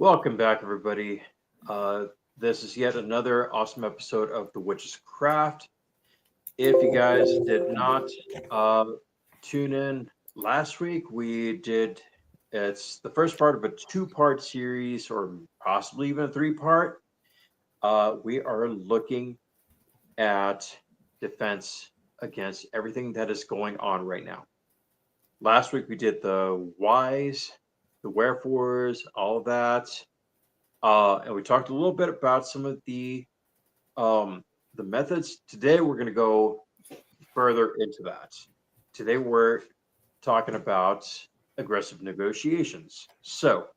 Welcome back, everybody. Uh, this is yet another awesome episode of The Witch's Craft. If you guys did not uh, tune in last week, it's the first part of a two-part series, or possibly even a three-part. We are looking at defense against everything that is going on right now. Last week, we did the whys, the wherefores, all of that. And we talked a little bit about some of the methods. Today we're going to go further into that. Today we're talking about aggressive negotiations. So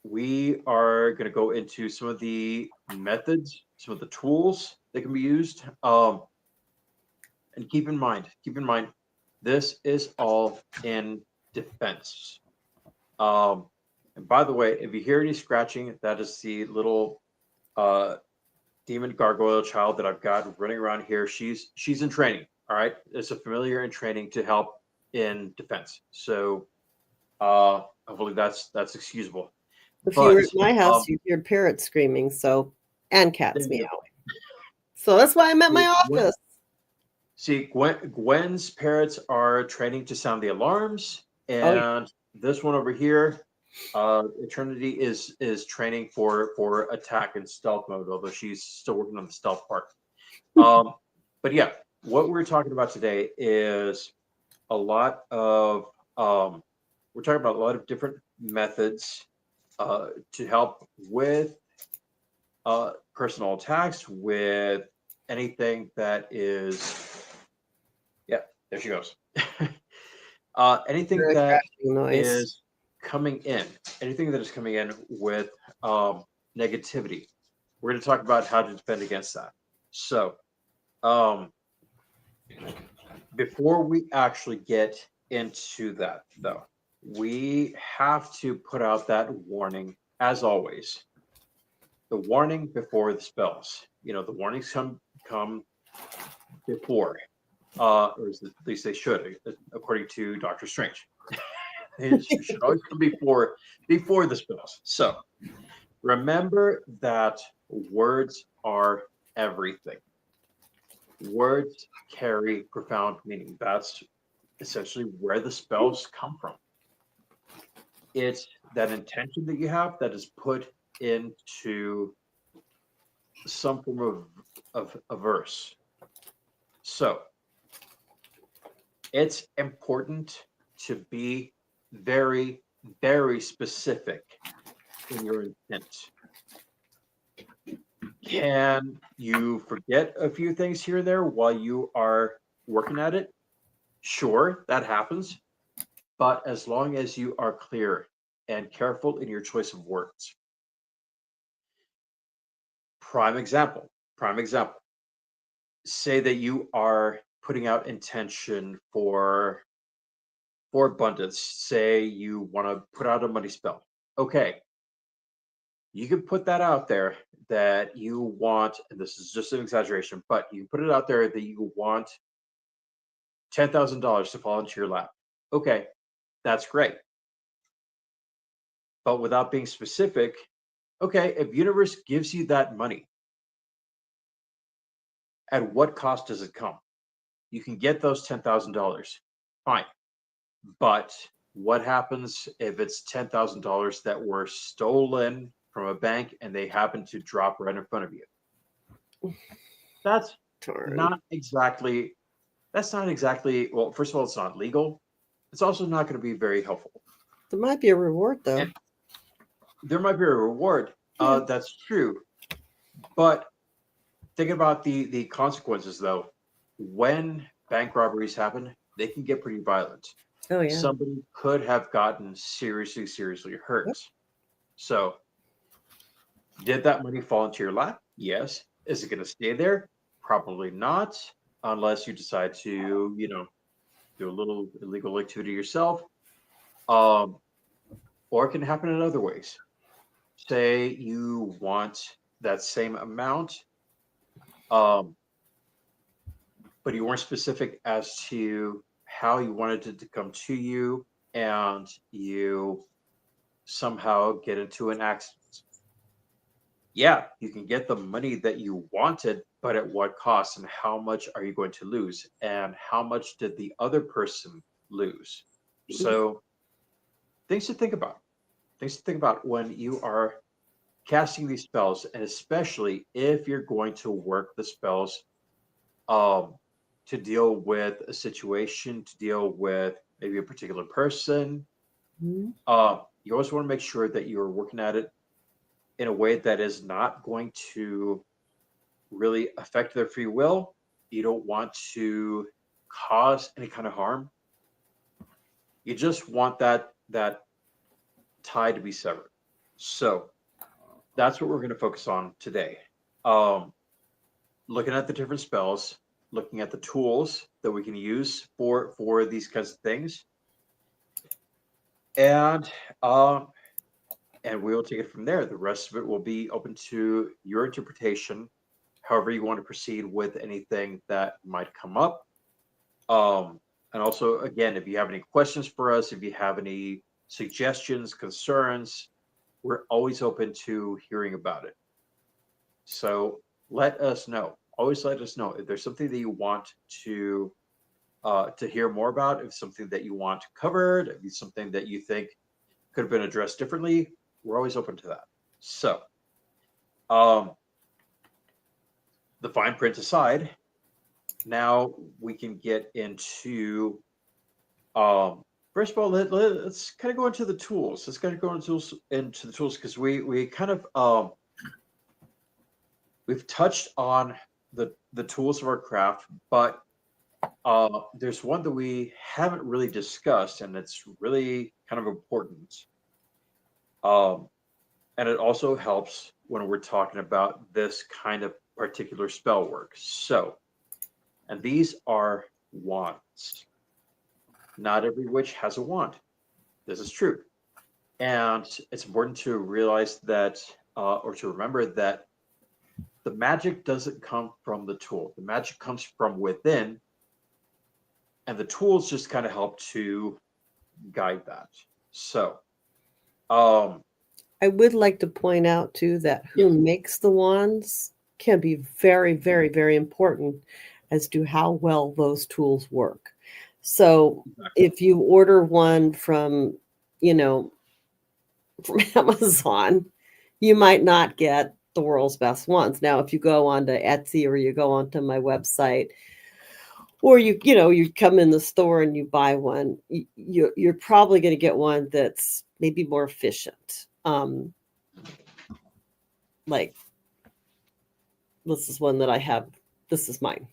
we are going to go into some of the methods, some of the tools that can be used. And keep in mind, this is all in defense. Um, and by the way, if you hear any scratching, that is the little uh, demon gargoyle child that I've got running around here. She's in training. All right, it's a familiar in training to help in defense. So hopefully that's excusable. If you were But at my house, you'd hear parrots screaming, and there cats you go. meowing. So that's why I'm at my See, office. Gwen's parrots are training to sound the alarms, Oh, yeah. and this one over here, Eternity is training for attack and stealth mode, although she's still working on the stealth part. But yeah, what we're talking about today is a lot of we're talking about a lot of different methods to help with personal attacks, with anything that is, yeah, there she goes. Anything Hear a that crashing noise. is coming in, anything that is coming in with negativity. We're going to talk about how to defend against that. So, um, before we actually get into that, though, we have to put out that warning, as always. The warning before the spells. You know, the warnings come before, or at least they should, according to Doctor Strange. It should always come before the spells. So remember that words are everything. Words carry profound meaning. That's essentially where the spells come from. It's that intention that you have that is put into some form of a verse. So it's important to be very, very specific in your intent. Can you forget a few things here and there while you are working at it? Sure, that happens. But as long as you are clear and careful in your choice of words. Prime example, prime example. Say that you are putting out intention for abundance. Say you want to put out a money spell. Okay, you can put that out there that you want, and this is just an exaggeration, but you can put it out there that you want $10,000 to fall into your lap. Okay, that's great. But without being specific, okay, if universe gives you that money, at what cost does it come? You can get those $10,000. Fine. But what happens if it's $10,000 that were stolen from a bank and they happen to drop right in front of you? That's Darn. not exactly well, first of all, it's not legal. It's also not going to be very helpful. There might be a reward, though. And there might be a reward. Yeah. That's true. But thinking about the consequences, though, when bank robberies happen, they can get pretty violent. Oh, yeah. Somebody could have gotten seriously hurt. Yep. So, did that money fall into your lap? Yes. Is it going to stay there? Probably not, unless you decide to, do a little illegal activity yourself. Um, or it can happen in other ways. Say you want that same amount, um, but you weren't specific as to how you wanted it to come to you, and you somehow get into an accident. Yeah, you can get the money that you wanted, but at what cost? And how much are you going to lose? And how much did the other person lose? So, things to think about. Things to think about when you are casting these spells, and especially if you're going to work the spells um, to deal with a situation, to deal with maybe a particular person. Mhm. You always want to make sure that you're working at it in a way that is not going to really affect their free will. You don't want to cause any kind of harm. You just want that tie to be severed. So that's what we're going to focus on today. Um, Looking at the different spells, looking at the tools that we can use for these kinds of things, and um, and we will take it from there. The rest of it will be open to your interpretation, however you want to proceed with anything that might come up. And also, again, if you have any questions for us, if you have any suggestions, concerns, we're always open to hearing about it. So let us know. Always let us know if there's something that you want to hear more about, if it's something that you want covered, if it's something that you think could have been addressed differently. We're always open to that. So, um, the fine print aside, now we can get into first of all, let's kind of go into the tools. Let's kind of go into the tools because we kind of we've touched on the tools of our craft, but there's one that we haven't really discussed, and it's really kind of important. Um, and it also helps when we're talking about this kind of particular spell work. So, and these are wands. Not every witch has a wand. This is true. And it's important to realize that, or to remember that the magic doesn't come from the tool. The magic comes from within, and the tools just kind of help to guide that. So, um, I would like to point out too that who makes the wands can be very, very, very important as to how well those tools work. So if you order one from, you know, from Amazon, you might not get the world's best ones. Now, if you go onto Etsy or you go onto my website, or you come in the store and you buy one, you're probably going to get one that's maybe more efficient. Like this is one that I have. This is mine.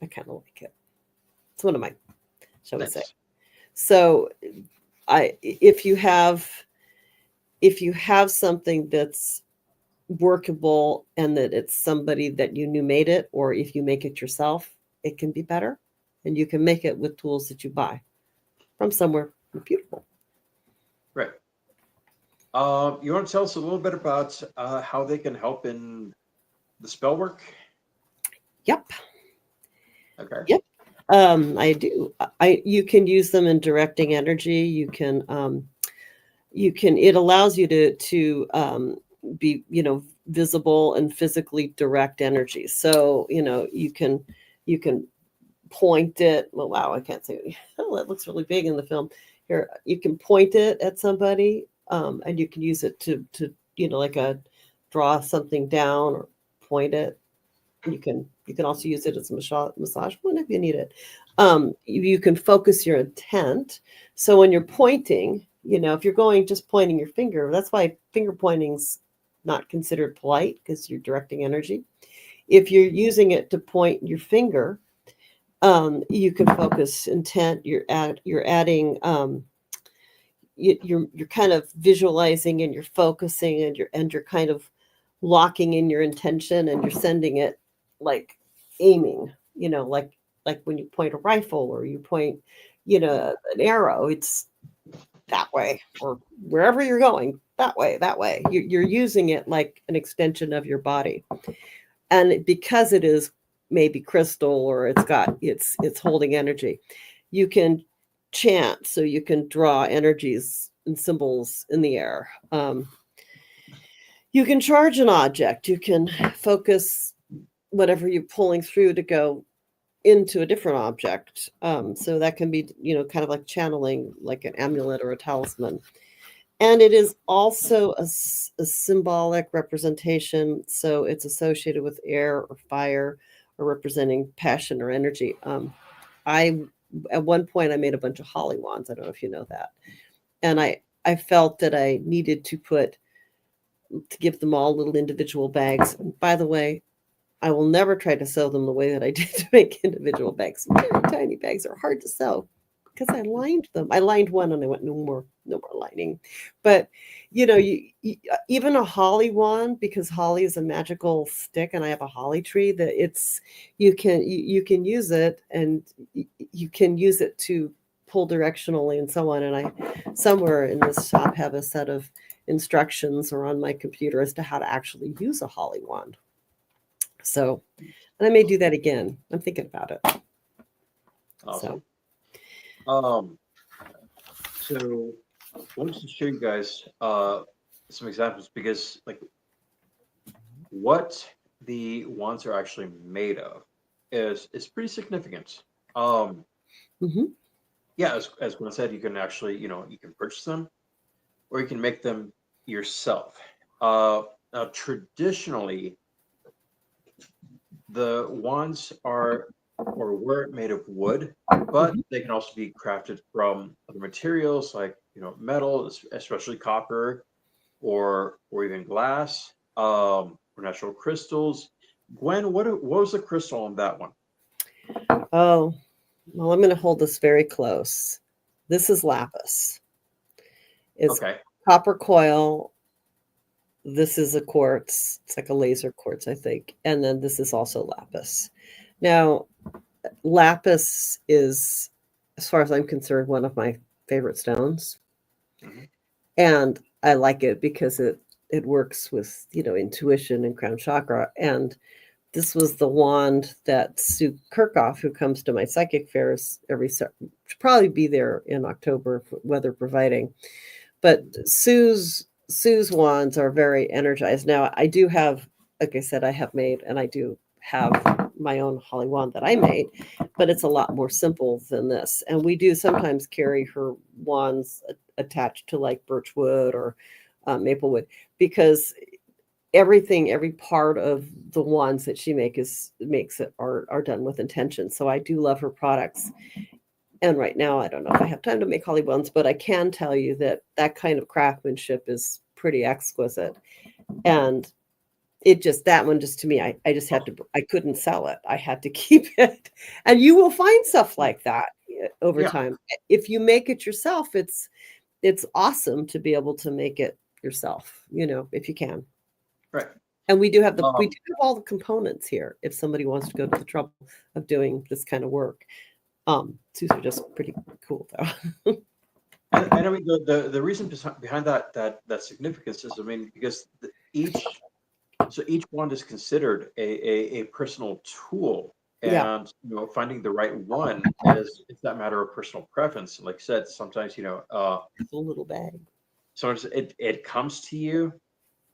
I kind of like it. It's one of mine, shall we say? nice. So, if you have something that's workable and that it's somebody that you knew made it, or if you make it yourself, it can be better, and you can make it with tools that you buy from somewhere reputable. Right. You want to tell us a little bit about how they can help in the spell work? Yep. Okay. Yep. I do. You can use them in directing energy. You can. It allows you to be visible and physically direct energy. So you can point it. Well, wow, I can't say. Oh, it looks really big in the film. Here, you can point it at somebody, and you can use it to like draw something down or point it. You can also use it as a massage point if you need it. You can focus your intent. So when you're pointing, if you're just pointing your finger, that's why finger pointing's not considered polite, because you're directing energy. If you're using it to point your finger, you can focus intent. You're adding. You're kind of visualizing, and you're focusing, and you're kind of locking in your intention, and you're sending it like aiming, like when you point a rifle or you point, an arrow, it's that way, or wherever you're going, that way. You're using it like an extension of your body. And because it is maybe crystal, or it's holding energy, you can chant, so you can draw energies and symbols in the air. You can charge an object. You can focus whatever you're pulling through to go into a different object. So that can be, kind of like channeling, like an amulet or a talisman. And it is also a symbolic representation. So it's associated with air or fire or representing passion or energy. At one point, I made a bunch of holly wands. I don't know if you know that. And I felt that I needed to give them all little individual bags. And by the way, I will never try to sew them the way that I did to make individual bags. Very tiny bags are hard to sew because I lined them. I lined one and I went, no more lining. But you even a holly wand, because holly is a magical stick, and I have a holly tree that you can use it, and you can use it to pull directionally and so on. And I somewhere in this shop have a set of instructions or on my computer as to how to actually use a holly wand. So, and I may do that again. I'm thinking about it. Awesome. So I wanted to show you guys some examples, because like what the wands are actually made of is pretty significant. Yeah, as Gwen said, you can actually, you can purchase them, or you can make them yourself. Now, traditionally, the wands are or were made of wood, but they can also be crafted from other materials like metal, especially copper, or even glass, or natural crystals. Gwen, what was the crystal on that one? Oh, well, I'm going to hold this very close. This is lapis. It's okay. Copper coil. This is a quartz. It's like a laser quartz, I think. And then this is also lapis. Now, lapis is, as far as I'm concerned, one of my favorite stones. And I like it because it works with, intuition and crown chakra. And this was the wand that Sue Kirkhoff, who comes to my psychic fairs should probably be there in October, weather providing. But Sue's wands are very energized. Now, I do have, like I said, I have made, and I do have my own holly wand that I made, but it's a lot more simple than this. And we do sometimes carry her wands attached to like birch wood or maple wood, because every part of the wands that she makes it are done with intention. So I do love her products. And right now, I don't know if I have time to make holly wands, but I can tell you that kind of craftsmanship is pretty exquisite. And that one just to me, I just had to, I couldn't sell it. I had to keep it. And you will find stuff like that over time. If you make it yourself, it's awesome to be able to make it yourself, if you can. Right. And we do have all the components here if somebody wants to go to the trouble of doing this kind of work. These are just pretty cool though. and I mean the reason behind that significance is, because each wand is considered a personal tool, and finding the right one is that matter of personal preference. Like I said, sometimes it's a little bag. Sometimes it comes to you.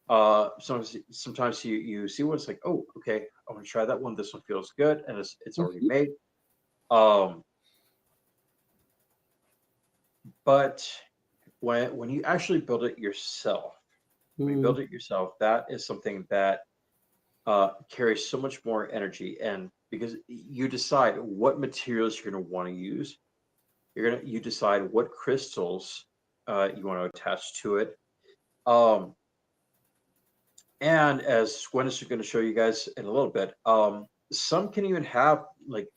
Sometimes you see one, it's like, oh, okay, I want to try that one. This one feels good, and it's already made. But when you actually build it yourself, that is something that carries so much more energy, and because you decide what materials you're going to want to use, you decide what crystals you want to attach to it. And as Gwen is going to show you guys in a little bit, some can even have like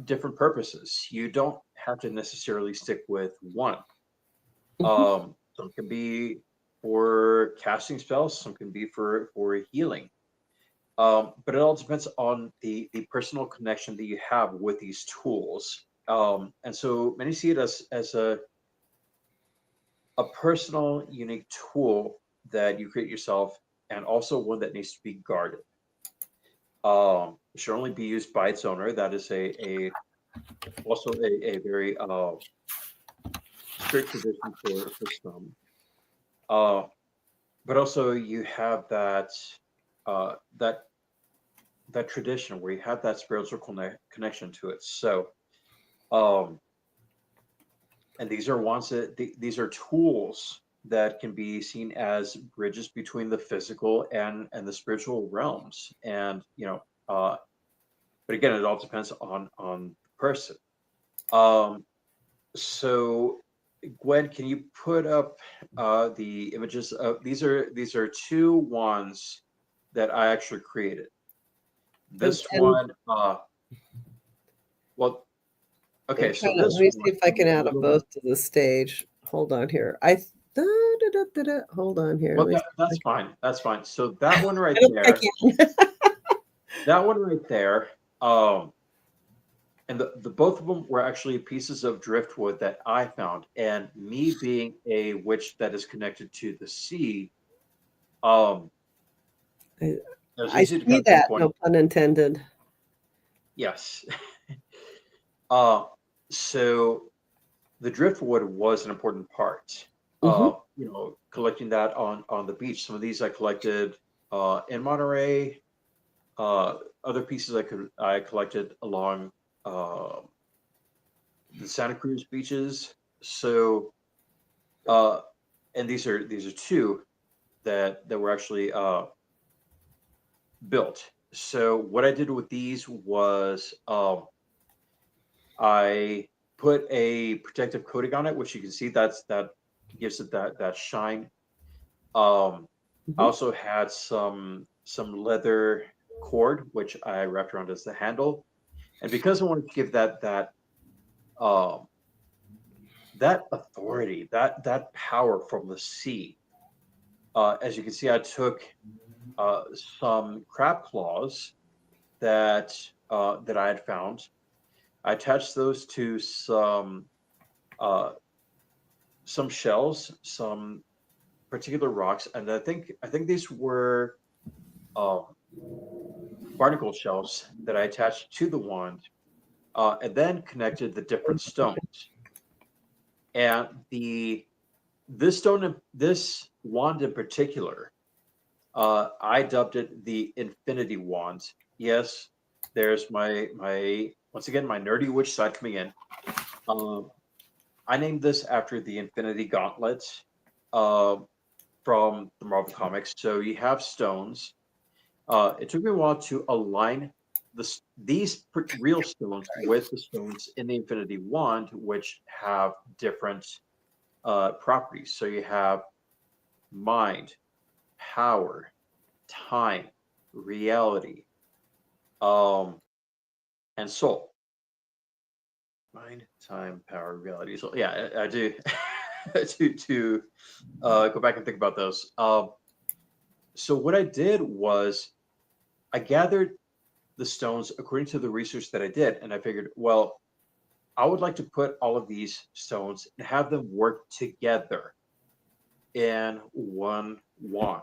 different purposes. You don't have to necessarily stick with one. Some can be for casting spells, some can be for healing. But it all depends on the personal connection that you have with these tools. And so many see it as a personal, unique tool that you create yourself, and also one that needs to be guarded. It should only be used by its owner. That is also a very great tradition for some. But also you have that uh, that that tradition where you have that spiritual connection to it. So, um, and these are ones that these are tools that can be seen as bridges between the physical and the spiritual realms. And but again, it all depends on the person. Um, so, Gwen, can you put up the images of these are two ones that I actually created. This And one, well, I'm okay, so trying to, let this me see one if I in can the add them middle. both to the stage. Hold on here. Hold on here. Let Well, me see that's if fine. That's fine. So that one I right don't think there, I can. that one right there, um, and the both of them were actually pieces of driftwood that I found. And me being a witch that is connected to the sea, um, I, it was I easy to see kind of that, no pinpoint. pun intended. Yes. Uh, so the driftwood was an important part Hmm. of collecting that on the beach. Some of these I collected in Monterey. Other pieces I collected along uh, the Santa Cruz beaches. So uh, and these are two that were actually built. So what I did with these was I put a protective coating on it, which you can see that gives it that shine. Um, I Hmm. also had some leather cord, which I wrapped around as the handle, and because I wanted to give um, that authority, that power from the sea. As you can see, I took uh, some crab claws that I had found. I attached those to uh, some shells, some particular rocks, and I think these were um, barnacle shells that I attached to the wand, and then connected the different stones. And the this stone, this wand in particular, I dubbed it the Infinity Wand. Yes, there's my once again my nerdy witch side coming in. Um, I named this after the Infinity Gauntlet uh, from the Marvel Comics. So you have stones. It took me a while to align these real stones with the stones in the Infinity Wand, which have different properties. So you have mind, power, time, reality, um, and soul. Mind, time, power, reality, soul. Yeah, I do. to go back and think about those. So what I did was I gathered the stones according to the research that I did, and I figured, well, I would like to put all of these stones and have them work together in one wand.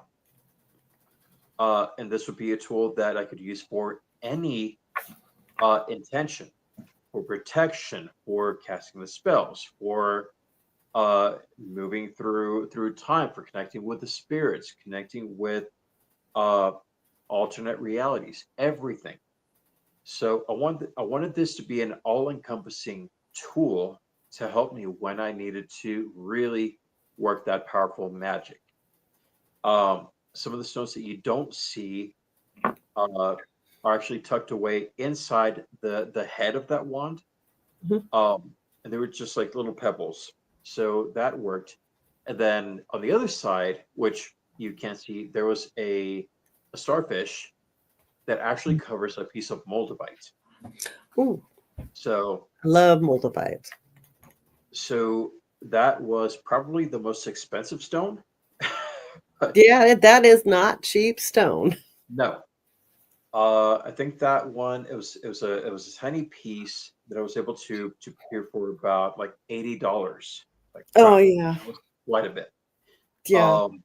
And this would be a tool that I could use for any intention, for protection, for casting the spells, for moving through time, for connecting with the spirits, connecting with uh, alternate realities, everything. So I wanted this to be an all-encompassing tool to help me when I needed to really work that powerful magic. Some of the stones that you don't see uh, are actually tucked away inside the head of that wand, Hmm. and they were just like little pebbles. So that worked. And then on the other side, which you can't see, there was a starfish that actually covers a piece of moldavite. Ooh, So I love Moldavite. so that was probably the most expensive stone. But Yeah, that is not cheap stone. no, I think that one it was a tiny piece that I was able to procure for about like $80. Like Oh wow, yeah, that was quite a bit. yeah. Um,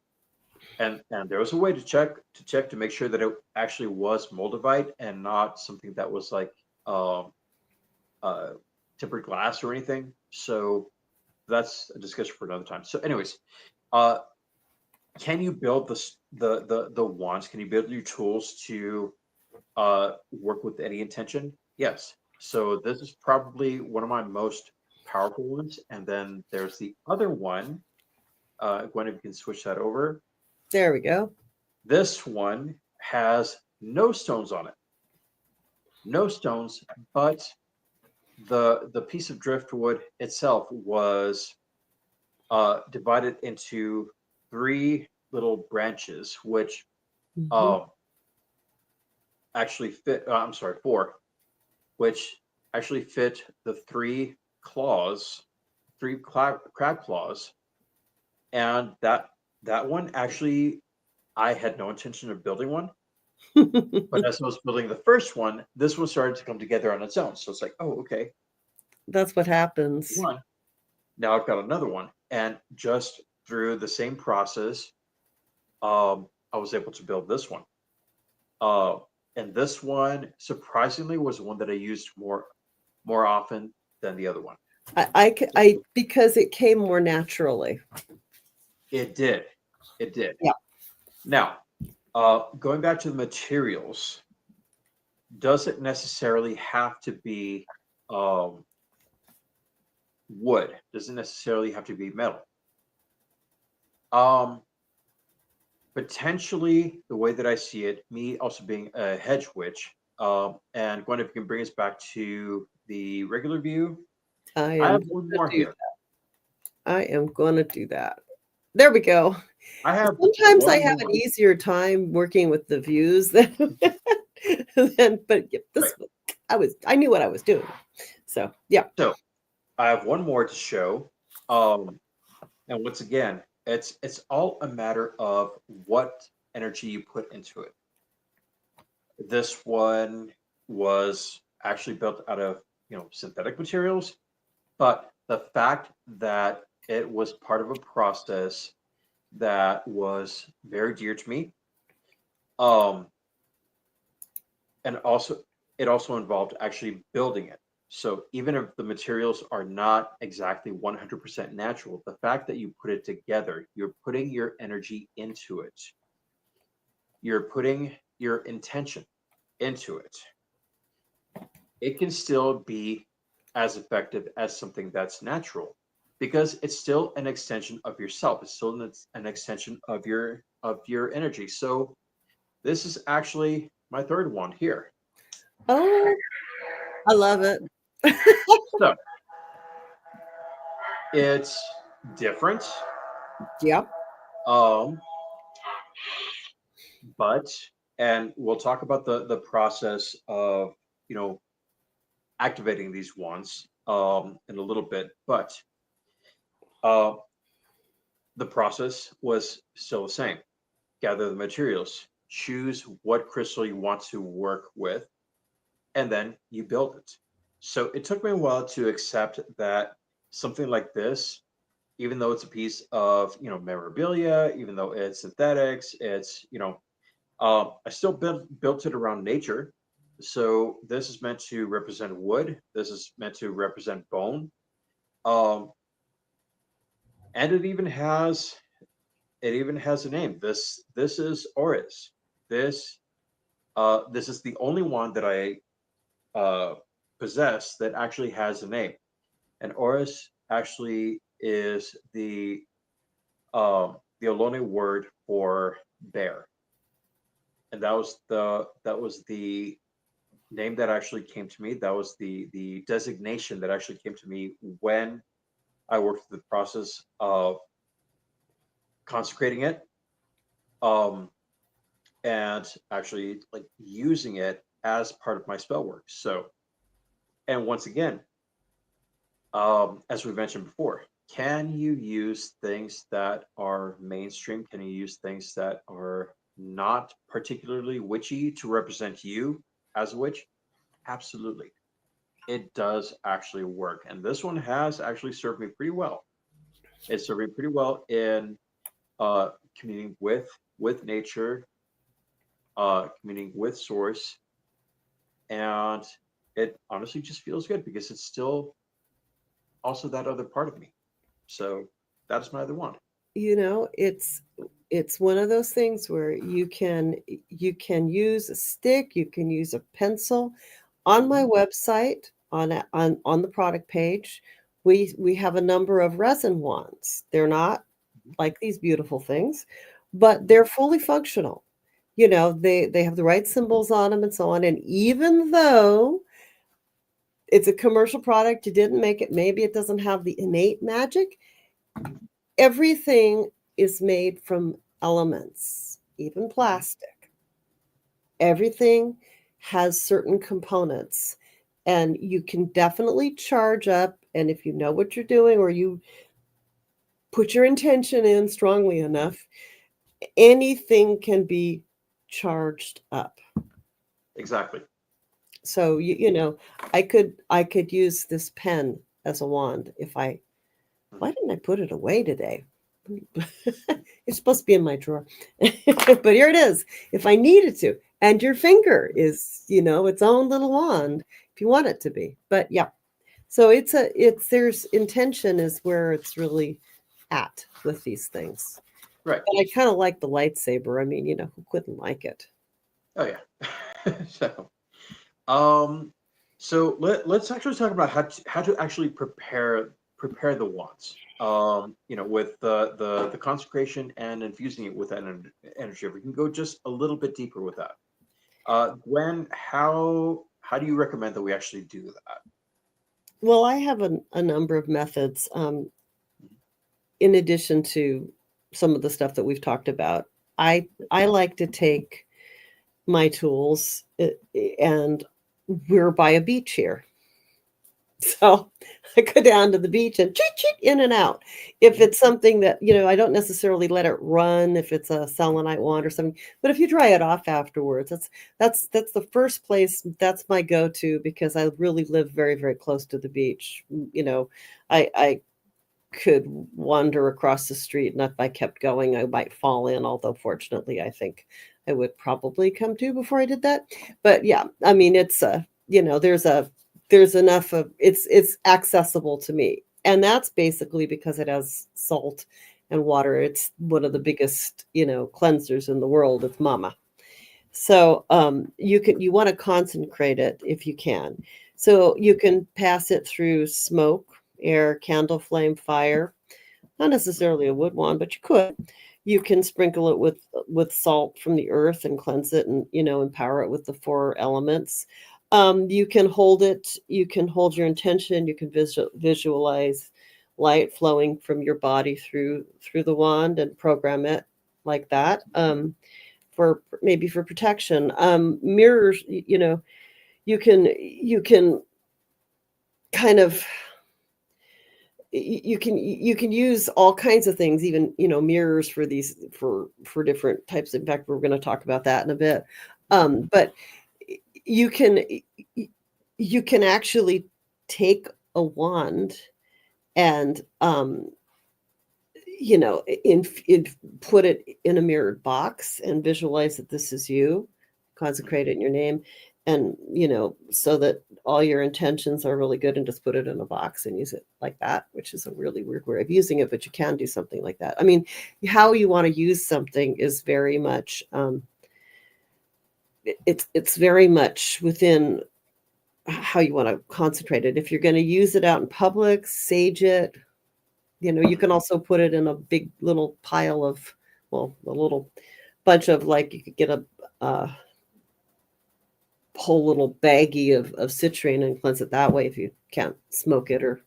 and there was a way to check to make sure that it actually was moldavite and not something that was like um, uh, tempered glass or anything. So that's a discussion for another time. So, anyways, uh, can you build the wands? Can you build your tools to work with any intention? Yes. So this is probably one of my most powerful ones. And then there's the other one. Gwen, if you can switch that over. There we go. This one has no stones on it. No stones, but the piece of driftwood itself was divided into three little branches, which Mhm. uh, actually fit. I'm sorry, four, which actually fit the three claws, crab claws, and that one actually I had no intention of building one, but as I was building the first one, this one started to come together on its own. So it's like, oh, okay, That's what happens. one. Now I've got another one, and just through the same process, I was able to build this one. Uh, and this one surprisingly was the one that I used more often than the other one. Because it came more naturally. It did. It did. Yeah. Now, going back to the materials, does it necessarily have to be um, wood? Does it necessarily have to be metal? Um, Potentially, the way that I see it, me also being a hedge witch, and Gwen, if you can bring us back to the regular view, I I am have one gonna more do here. I am gonna do that. There we go. I have Sometimes I one have more. an easier time working with the views than, but yeah, Right. I knew what I was doing. So yeah. So I have one more to show. And once again, it's all a matter of what energy you put into it. This one was actually built out of synthetic materials, but the fact that it was part of a process that was very dear to me, um, and also it also involved actually building it. So even if the materials are not exactly 100% natural, the fact that you put it together, you're putting your energy into it. You're putting your intention into it. It can still be as effective as something that's natural because it's still an extension of yourself. It's still an extension of your energy. So this is actually my third one here. Oh, I love it. So it's different, Yep. um, but and we'll talk about the process of you know activating these ones in a little bit, but uh, the process was still the same. Gather the materials, choose what crystal you want to work with, and then you build it. So it took me a while to accept that something like this, even though it's a piece of memorabilia, even though it's synthetics, it's I still built it around nature. So this is meant to represent wood. This is meant to represent bone. Um, and it even has a name. This is Oris. This this is the only one that I possess that actually has a name. And Oris actually is the Ohlone word for bear, and that was the name that actually came to me. That was the designation that actually came to me when I worked through the process of consecrating it, um, and actually like using it as part of my spell work. So, and once again, as we mentioned before, can you use things that are mainstream? Can you use things that are not particularly witchy to represent you as a witch? Absolutely. It does actually work. And this one has actually served me pretty well. It served me pretty well in communing with nature, communing with source, and it honestly just feels good because it's still also that other part of me. So that's my other wand. It's one of those things where you can use a stick, you can use a pencil. On my website, on the product page, we have a number of resin wands. They're not like these beautiful things, but they're fully functional. They have the right symbols on them and so on. And even though it's a commercial product, you didn't make it, maybe it doesn't have the innate magic. Everything is made from elements, even plastic. Everything has certain components, and you can definitely charge up. And if you know what you're doing, or you put your intention in strongly enough, anything can be charged up. Exactly. So I could use this pen as a wand if I. Why didn't I put it away today? It's supposed to be in my drawer, but here it is. If I needed to, and your finger is, its own little wand if you want it to be. But yeah, so there's intention is where it's really at with these things. Right. But I kind of like the lightsaber. I mean, who couldn't like it? Oh yeah. So let's actually talk about how to actually prepare the wands. With the consecration and infusing it with that energy. If we can go just a little bit deeper with that. Gwen, how do you recommend that we actually do that? Well, I have a number of methods. In addition to some of the stuff that we've talked about, I like to take my tools, and we're by a beach here. So I go down to the beach and in and out. If it's something that, I don't necessarily let it run if it's a selenite wand or something, but if you dry it off afterwards, that's the first place. That's my go-to because I really live very, very close to the beach. I could wander across the street, and if I kept going, I might fall in, although fortunately I think I would probably come to before I did that. But yeah, I mean, it's there's enough of it's accessible to me, and that's basically because it has salt and water. It's one of the biggest cleansers in the world. It's mama. So you want to concentrate it if you can. So you can pass it through smoke, air, candle flame, fire. Not necessarily a wood wand, but you could. You can sprinkle it with salt from the earth and cleanse it, and empower it with the 4 elements. You can hold it. You can hold your intention. You can visualize light flowing from your body through the wand and program it like that. For protection. Mirrors. You can kind of you can use all kinds of things, even mirrors for these for different types. In fact, we're going to talk about that in a bit. But you can actually take a wand and put it in a mirrored box and visualize that this is you, consecrate it in your name, and so that all your intentions are really good, and just put it in a box and use it like that, which is a really weird way of using it, but you can do something like that. I mean, how you want to use something is very much it's very much within how you want to concentrate it. If you're going to use it out in public, sage it. You can also put it in a big little pile of, a little bunch of, like, you could get a whole little baggie of citrine and cleanse it that way if you can't smoke it or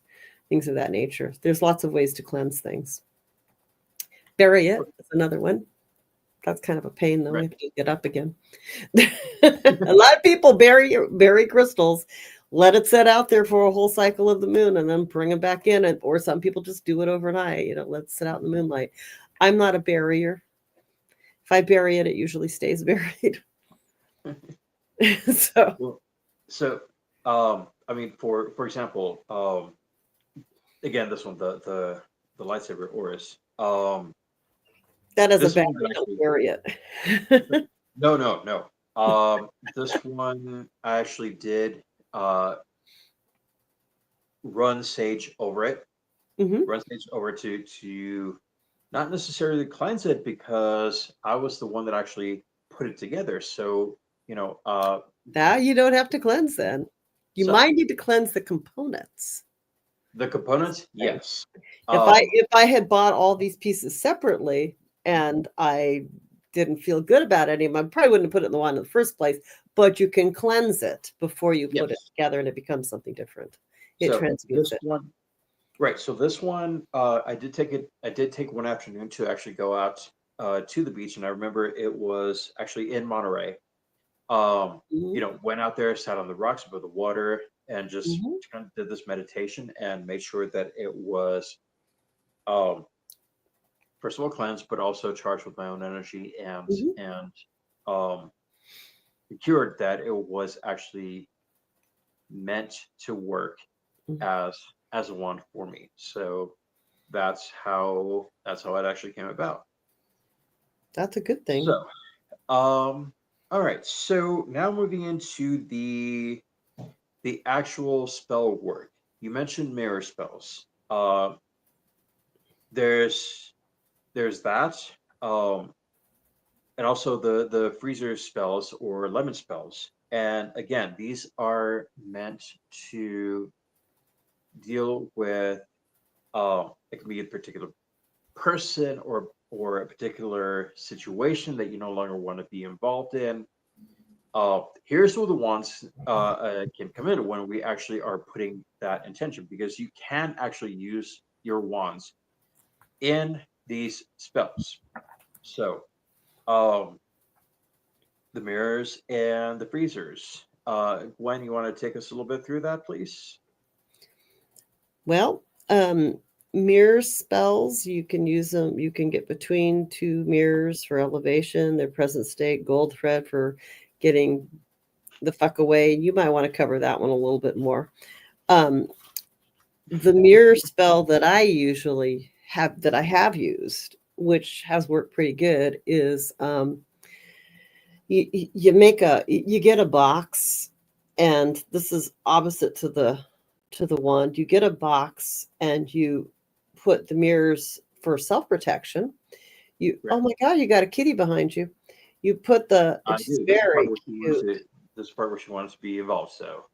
things of that nature. There's lots of ways to cleanse things. Bury it is another one. That's kind of a pain, though. Right. We have to get up again. A lot of people bury crystals, let it sit out there for a whole cycle of the moon, and then bring them back in. Or some people just do it overnight. Let it sit out in the moonlight. I'm not a barrier. If I bury it, it usually stays buried. So, I mean, for example, again, this one, the lightsaber Oris. That is a bad way to bury it. No. This one I actually did run sage over it, Hmm. run sage over to not necessarily cleanse it because I was the one that actually put it together. So, you know, Now you don't have to cleanse then. You so might need to cleanse the components. the components, Thing. yes. If Um, I had bought all these pieces separately and I didn't feel good about any of them, I probably wouldn't have put it in the wine in the first place. But you can cleanse it before you put it yes. together, and it becomes something different. It So transmutes this it. one, right. So this one, I did take it. I did take one afternoon to actually go out to the beach, and I remember it was actually in Monterey. Mhm, Went out there, sat on the rocks above the water, and just mhm, kind of did this meditation and made sure that it was, um, first of all, cleansed, but also charged with my own energy mhm, and um, secured that it was actually meant to work mhm. as as a wand for me. So that's how it actually came about. That's a good thing. So, all right. So now moving into the actual spell work. You mentioned mirror spells. There's there's that, um, and also the freezer spells or lemon spells. And again, these are meant to deal with, it can be a particular person or a particular situation that you no longer want to be involved in. Here's where the wands can come in when we actually are putting that intention, because you can actually use your wands in these spells. So, um, the mirrors and the freezers. Gwen, you want to take us a little bit through that, please? Well, mirror spells, you can use them. You can get between two mirrors for elevation, their present state, gold thread for getting the fuck away. You might want to cover that one a little bit more. Um, the mirror spell that I have used, which has worked pretty good, is you get a box, and this is opposite to the wand. You get a box and you put the mirrors for self protection. You Right. Oh my god, you got a kitty behind you. You put the I She's do. This is the part very where she wants cute. to. This is the part where she wants to be involved. So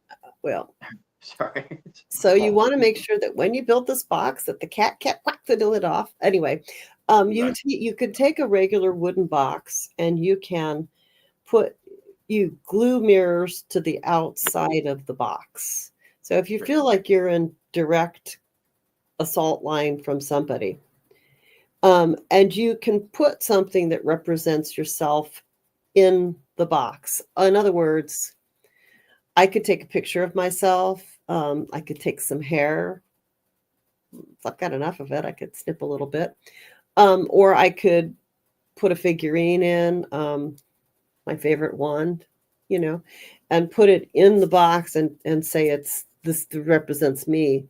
Well, sorry. It's my so you fault. want to make sure that when you build this box that the cat can't whack the lid off. Anyway, Right. you could take a regular wooden box and you can put you glue mirrors to the outside of the box. So if you Right. feel like you're in direct assault line from somebody, and you can put something that represents yourself in the box. In other words, I could take a picture of myself. I could take some hair. If I've got enough of it, I could snip a little bit. Or I could put a figurine in, my favorite wand, you know, and put it in the box and say it's this represents me.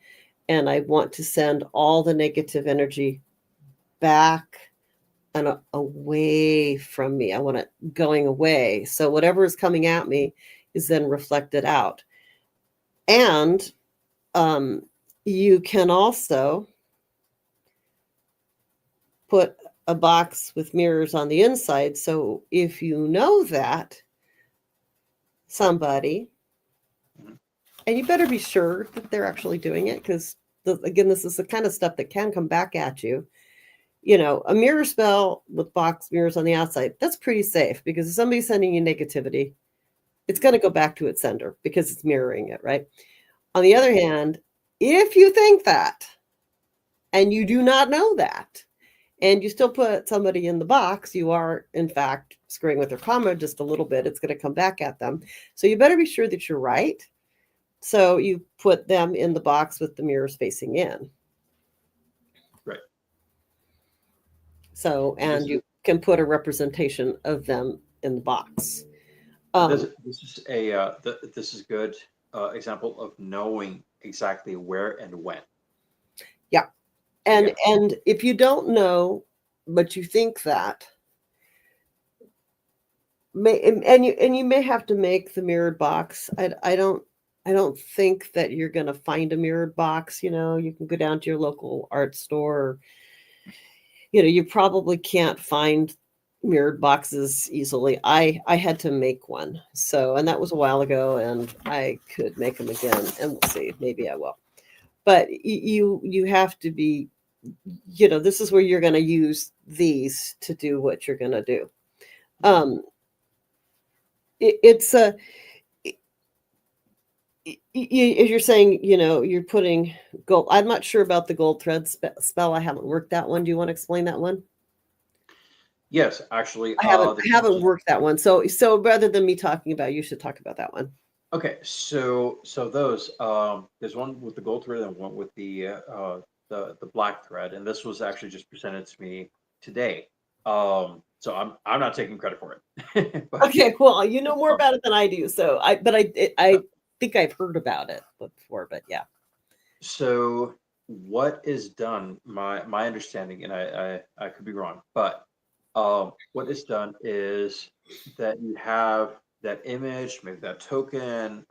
And I want to send all the negative energy back and away from me. I want it going away. So whatever is coming at me is then reflected out. And you can also put a box with mirrors on the inside. So if you know that somebody, Mhm. and you better be sure that they're actually doing it, because again, this is the kind of stuff that can come back at you. You know, a mirror spell with box mirrors on the outside, that's pretty safe, because if somebody's sending you negativity, it's going to go back to its sender because it's mirroring it, right? On the other hand, if you think that and you do not know that, and you still put somebody in the box, you are in fact screwing with their karma just a little bit. It's going to come back at them. So you better be sure that you're right. So you put them in the box with the mirrors facing in. Right. So, And and you can put a representation of them in the box. this Um, this is this is good example of knowing exactly where and when. yeah. And Again, and if you don't know, but you think that, and you may have to make the mirrored box. I don't. I don't think that you're going to find a mirrored box. You can go down to your local art store. You probably can't find mirrored boxes easily. I had to make one. So, and that was a while ago, and I could make them again, and we'll see. Maybe I will. But you have to be, this is where you're going to use these to do what you're going to do. It's a, if you're saying, you're putting gold. I'm not sure about the gold thread spell. I haven't worked that one. Do you want to explain that one? Yes, actually, I haven't worked that one. So rather than me talking about, you should talk about that one. Okay, so those there's one with the gold thread and one with the black thread, and this was actually just presented to me today. So I'm not taking credit for it. But, okay, well, you know more about it than I do. So I think I've heard about it before, but yeah. So what is done, my understanding, and I could be wrong, but what is done is that you have that image, maybe that token,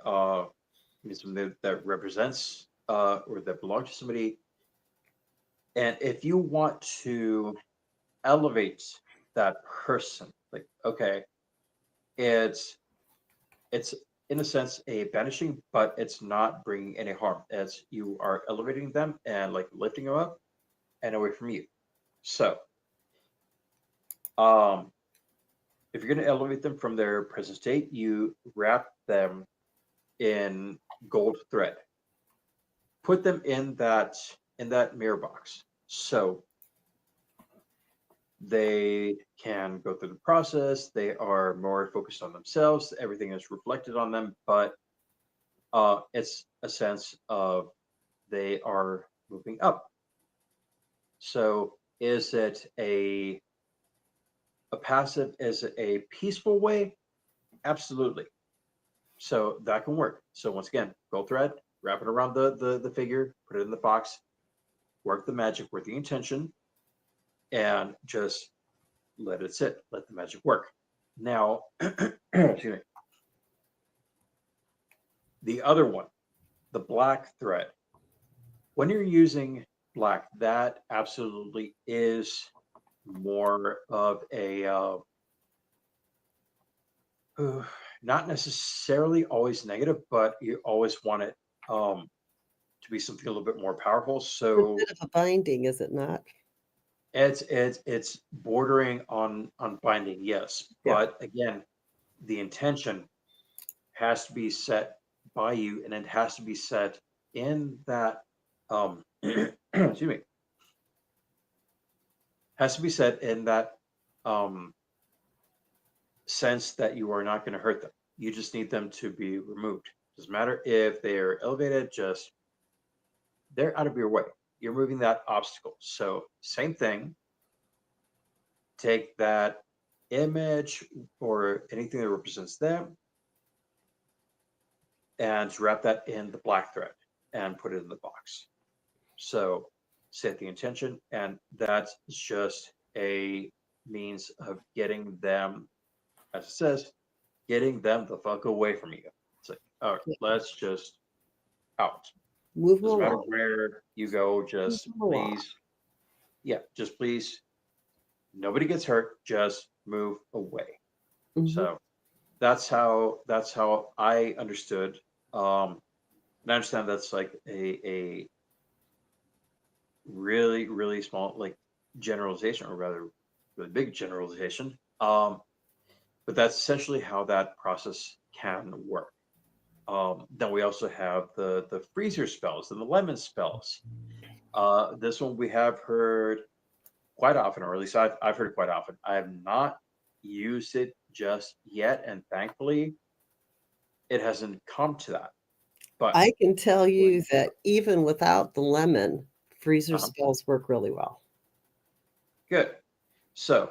maybe something that represents or that belongs to somebody. And if you want to elevate that person, like, okay, it's in a sense a banishing, but it's not bringing any harm. As you are elevating them and like lifting them up and away from you. So, if you're going to elevate them from their present state, you wrap them in gold thread. Put them in that mirror box. So they can go through the process. They are more focused on themselves. Everything is reflected on them, but it's a sense of they are moving up. So is it a passive? Is it a peaceful way? Absolutely. So that can work. So once again, gold thread, wrap it around the figure, put it in the box, work the magic, work the intention, and just let it sit. Let the magic work. Now, excuse me. The other one, the black thread. When you're using black, that absolutely is more of a not necessarily always negative, but you always want it to be something a little bit more powerful. It's a So bit of a binding, is it not? it's bordering on binding, yes. Yeah. But again, the intention has to be set by you, and it has to be set in that excuse me, has to be set in that um sense that you are not going to hurt them. You just need them to be removed. Doesn't matter if they are elevated, just they're out of your way. You're moving that obstacle. So same thing. Take that image or anything that represents them and wrap that in the black thread and put it in the box. So set the intention, and that's just a means of getting them, as it says, getting them the fuck away from you. It's like, all right, let's just out. Move Doesn't matter along. where you go, just Move along. please, yeah, just please, nobody gets hurt, just move away. Mhm. So that's how I understood. And I understand that's like a really, really small like generalization, or rather really big generalization. But that's essentially how that process can work. Then we also have the freezer spells and the lemon spells. This one we have heard quite often, or at least I've heard it quite often. I have not used it just yet, and thankfully, it hasn't come to that. But I can tell you that even without the lemon, freezer uh spells work really well. good. So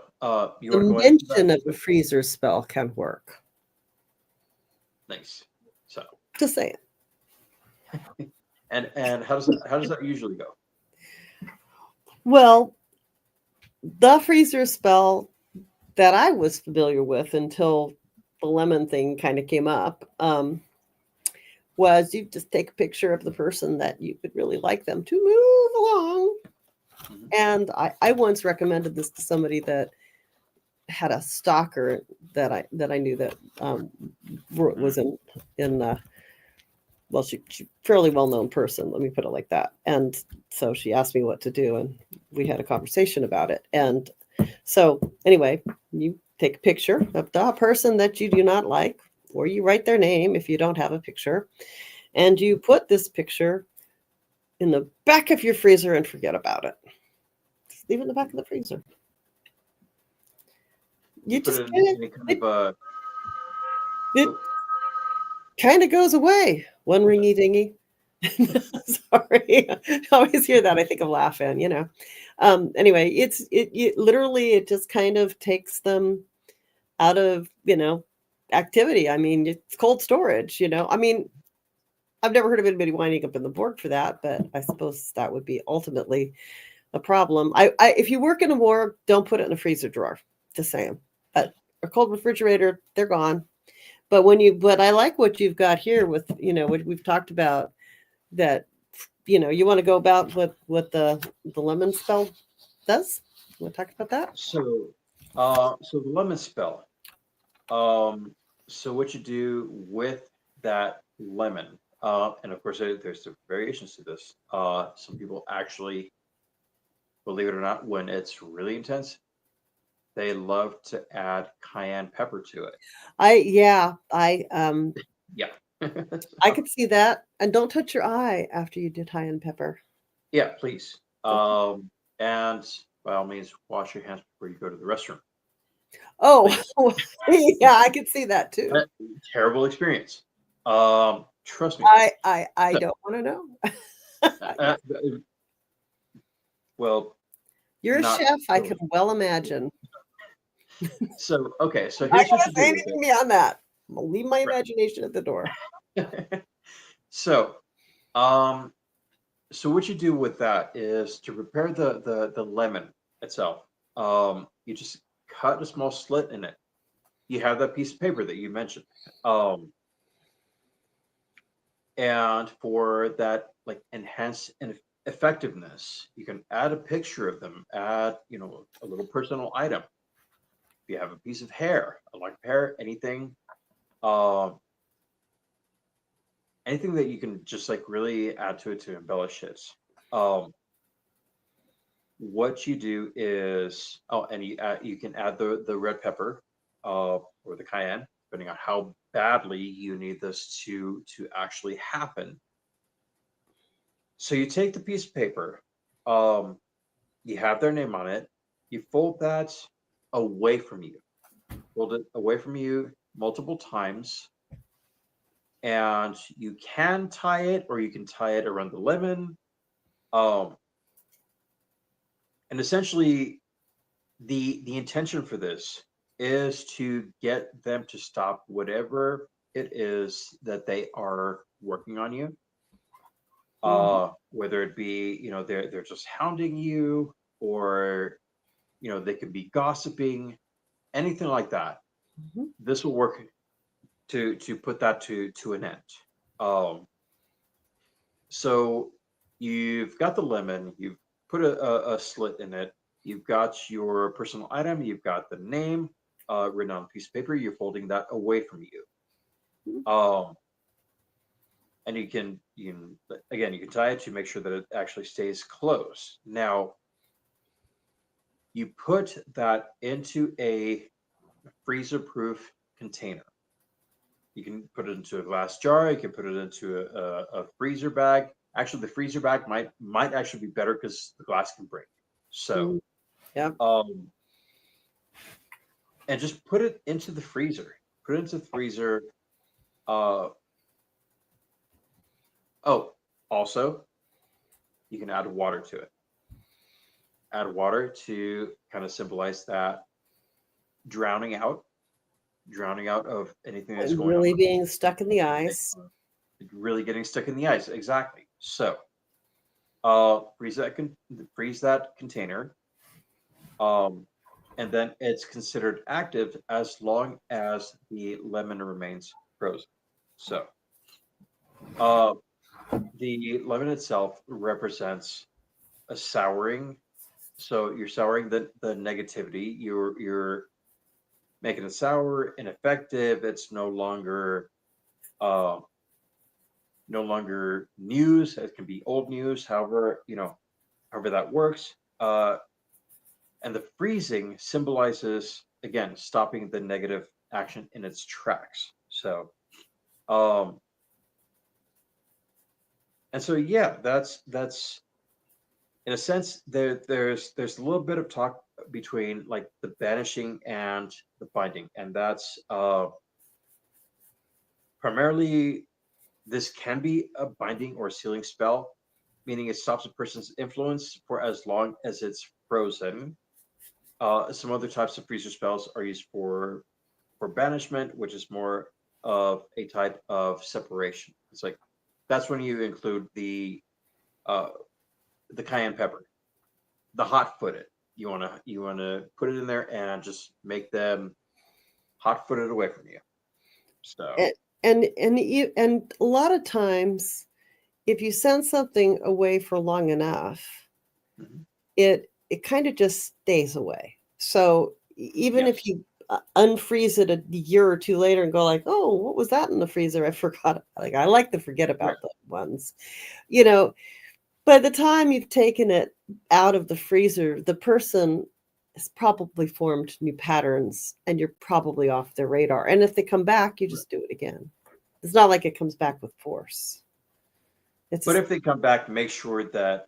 you The want to go ahead and mention of a freezer spell can work. nice. So Just saying. and how does that usually go? Well, the freezer spell that I was familiar with until the lemon thing kind of came up was you just take a picture of the person that you would really like them to move along. Mhm. And I once recommended this to somebody that had a stalker that I knew that was in well, she fairly well known person. Let me put it like that. And so she asked me what to do, and we had a conversation about it. And so anyway, you take a picture of the person that you do not like, or you write their name if you don't have a picture, and you put this picture in the back of your freezer and forget about it. Just leave it in the back of the freezer. You Put just it in any kind of it kind of goes away. One ringy dingy. Sorry, I always hear that. I think of laughing, you know. Anyway, it literally it just kind of takes them out of, you know, activity. I mean, it's cold storage, you know. I mean, I've never heard of anybody winding up in the Borg for that, but I suppose that would be ultimately a problem. If you work in a morgue, don't put it in a freezer drawer. Just saying. But a cold refrigerator, they're gone. But I like what you've got here with, you know, what we've talked about, that, you know, you want to go about what the lemon spell does. You want to talk about that? so the lemon spell. So what you do with that lemon, and of course there's variations to this. Some people actually, believe it or not, when it's really intense, they love to add cayenne pepper to it. Yeah. I could see that. And don't touch your eye after you did cayenne pepper. Yeah, please. Don't- And by all means, wash your hands before you go to the restroom. Oh, Please. yeah, I could see that too. Terrible experience. Trust me. I So, don't want to know. uh, well, You're a not chef, I can really. well imagine. So okay, so I here's what can't you say do with anything beyond that. I'll leave my it. imagination at the door. Right. So, um, so what you do with that is to prepare the lemon itself. You just cut a small slit in it. You have that piece of paper that you mentioned. Um, and for that like enhanced effectiveness, you can add a picture of them, add, you know, a little personal item. If you have a piece of hair, a lock of hair, um, anything that you can just like really add to it to embellish it. Um, what you do is, oh, and you can add the red pepper, or the cayenne, depending on how badly you need this to actually happen. So you take the piece of paper, um, you have their name on it, you fold that away from you, fold it away from you multiple times, and you can tie it, or you can tie it around the lemon. Um, and essentially, the intention for this is to get them to stop whatever it is that they are working on you. Mhm, Whether it be, you know, they're just hounding you, or, you know, they could be gossiping, anything like that. mhm. This will work to put that to an end. Um, so you've got the lemon, you've put a slit in it, you've got your personal item, you've got the name written on a piece of paper, you're folding that away from you. Um, and you can again, you can tie it to make sure that it actually stays closed. Now you put that into a freezer proof container. You can put it into a glass jar. You can put it into a freezer bag. Actually, the freezer bag might actually be better because the glass can break. So, Mhm. Yeah. um, and just put it into the freezer. Put it into the freezer. Uh, oh, also, you can add water to it. Add water to kind of symbolize that drowning out, drowning out of anything that's going on. Really being stuck in the ice. Really getting stuck in the ice. Exactly. So, freeze that container, um, and then it's considered active as long as the lemon remains frozen. So Uh, the lemon itself represents a souring. So you're souring the negativity. You're making it sour, ineffective. It's uh, no longer news. It can be old news. However that works. And the freezing symbolizes again stopping the negative action in its tracks. So, um, and so yeah, that's in a sense there's a little bit of talk between like the banishing and the binding, and that's primarily this can be a binding or sealing spell, meaning it stops a person's influence for as long as it's frozen. Some other types of freezer spells are used for banishment, which is more of a type of separation. It's like that's when you include uh, the cayenne pepper, the hot footed. You wanna put it in there and just make them hot footed away from you. So A- and a lot of times, if you send something away for long enough, mhm. it kind of just stays away. So even if Yes, you unfreeze it a year or two later and go like, oh, what was that in the freezer? I forgot. Like I like to forget right. about the ones, you know. By the time you've taken it out of the freezer, the person has probably formed new patterns, and you're probably off their radar. And if they come back, you Right. just do it again. It's not like it comes back with force. But It's if they come back, make sure that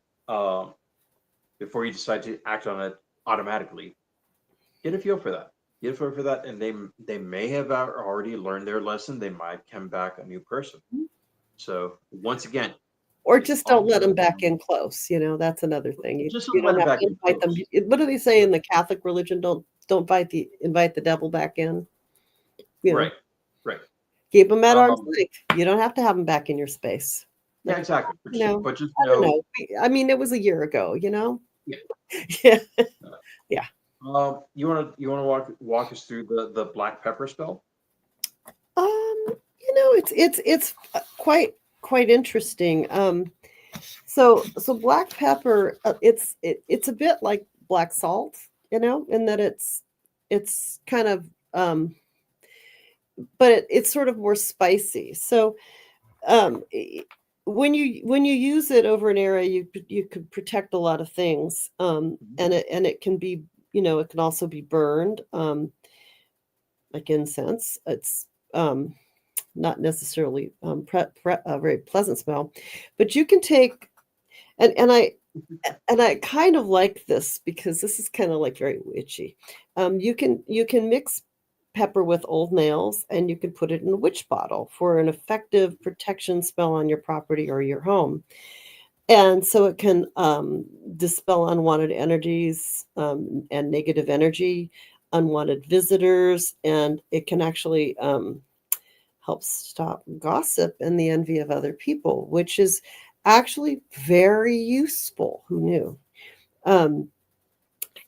before you decide to act on it automatically, get a feel for that. Get a feel for that, and they may have already learned their lesson. They might come back a new person. So once again, or it's just don't all let them back about in close. That's another thing. You, just you don't let don't them have back to in invite them. close. What do they say Right, in the Catholic religion? Don't invite the devil back in. You know, right, right. keep them at arm's Um, length. You don't have to have them back in your space. yeah, Like, exactly. you know, But just I don't know, know. I mean, it was a year ago. yeah. Yeah, yeah. You wanna walk us through the black pepper spell? It's quite interesting. So black pepper, it's a bit like black salt, in that it's kind of but it's sort of more spicy. So when you use it over an area, you could protect a lot of things, Mhm. and it can be, it can also be burned, like incense. It's not necessarily a very pleasant smell, but you can take and I kind of like this because this is kind of like very witchy. You can mix pepper with old nails, and you can put it in a witch bottle for an effective protection spell on your property or your home. And so it can dispel unwanted energies, and negative energy, unwanted visitors, and it can actually help stop gossip and the envy of other people, which is actually very useful. Who knew? Um,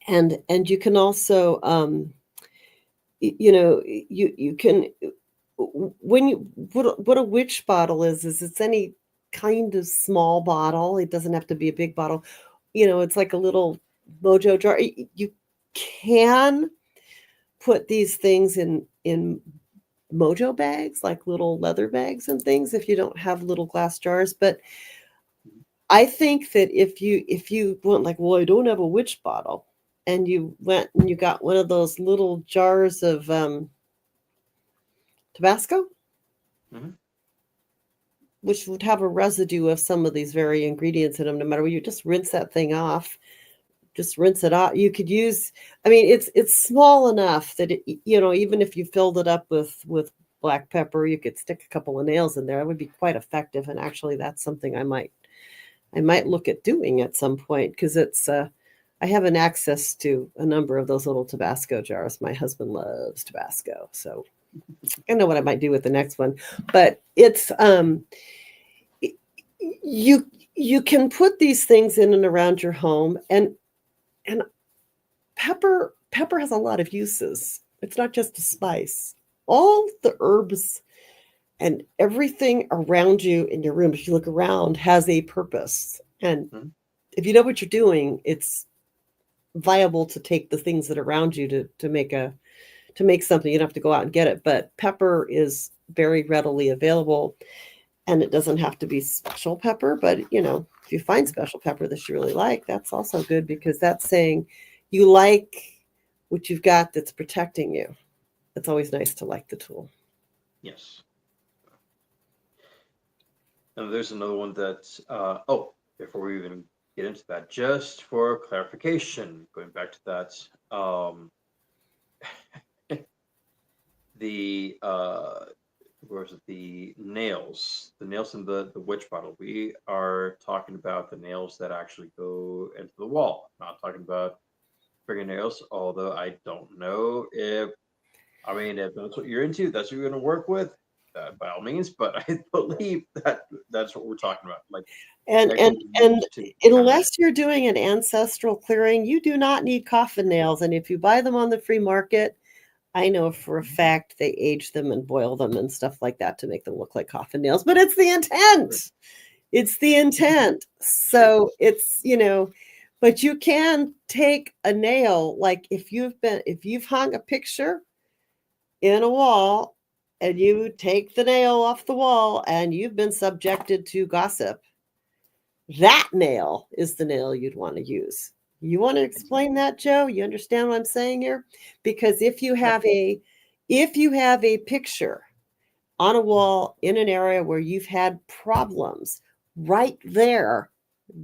and you can also, you can, when you what a witch bottle is it's any kind of small bottle. It doesn't have to be a big bottle. It's like a little mojo jar. You can put these things in mojo bags, like little leather bags and things, if you don't have little glass jars. But I think that if you went like, well, I don't have a witch bottle, and you went and you got one of those little jars of Tabasco, Mhm. which would have a residue of some of these very ingredients in them, no matter what, you just rinse that thing off. Just rinse it off. You could use, I mean, it's small enough that even if you filled it up with black pepper, you could stick a couple of nails in there. It would be quite effective. And actually, that's something I might look at doing at some point, because I have an access to a number of those little Tabasco jars. My husband loves Tabasco, so I know what I might do with the next one. But it's you you can put these things in and around your home, and pepper has a lot of uses. It's not just a spice. All the herbs And everything around you in your room, if you look around, has a purpose. And Mhm. if you know what you're doing, it's viable to take the things that are around you to make something. You don't have to go out and get it. But pepper is very readily available, and it doesn't have to be special pepper. But if you find special pepper that you really like, that's also good, because that's saying you like what you've got that's protecting you. It's always nice to like the tool. Yes. And there's another one that, before we even get into that, just for clarification, going back to that, the, where was it? The nails in the witch bottle. We are talking about the nails that actually go into the wall. Not talking about fingernails, although I don't know if that's what you're into, that's what you're going to work with, by all means. But I believe that that's what we're talking about. Like And that and can be and used to kind of, unless you're doing an ancestral clearing, you do not need coffin nails. And if you buy them on the free market, I know for a fact they age them and boil them and stuff like that to make them look like coffin nails. But it's the intent. It's the intent. true. So but you can take a nail, like if you've hung a picture in a wall and you take the nail off the wall and you've been subjected to gossip, that nail is the nail you'd want to use. You want to explain that, Joe? You understand what I'm saying here? Because if you Yeah. have a picture on a wall in an area where you've had problems, right there,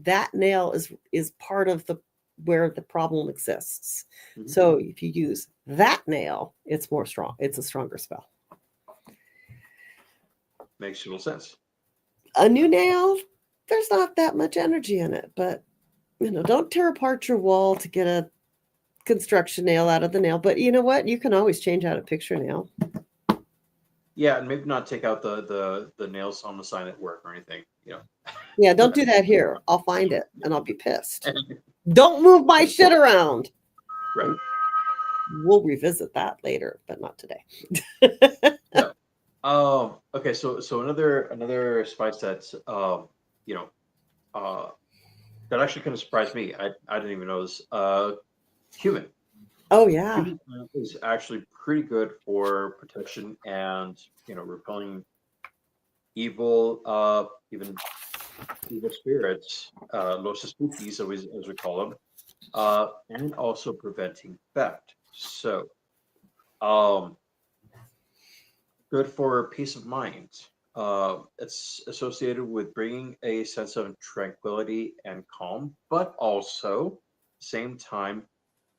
that nail is part of the where the problem exists. Mhm. So if you use that nail, it's more strong. It's a stronger spell. Makes total sense. A new nail, there's not that much energy in it, but don't tear apart your wall to get a construction nail out of the nail. But you know what? You can always change out a picture nail. Yeah, and maybe not take out the nails on the sign at work or anything. Yeah, don't do that here. I'll find it and I'll be pissed. Don't move my shit around. Right. We'll revisit that later, but not today. Yeah. Okay. So another spice that's you know uh that actually kind of surprised me. I didn't even know this. Cumin. Oh yeah. Cumin is actually pretty good for protection and repelling evil, even evil spirits, los espookies, as we call them, and also preventing theft. So, um, good for peace of mind. It's associated with bringing a sense of tranquility and calm, but also, same time,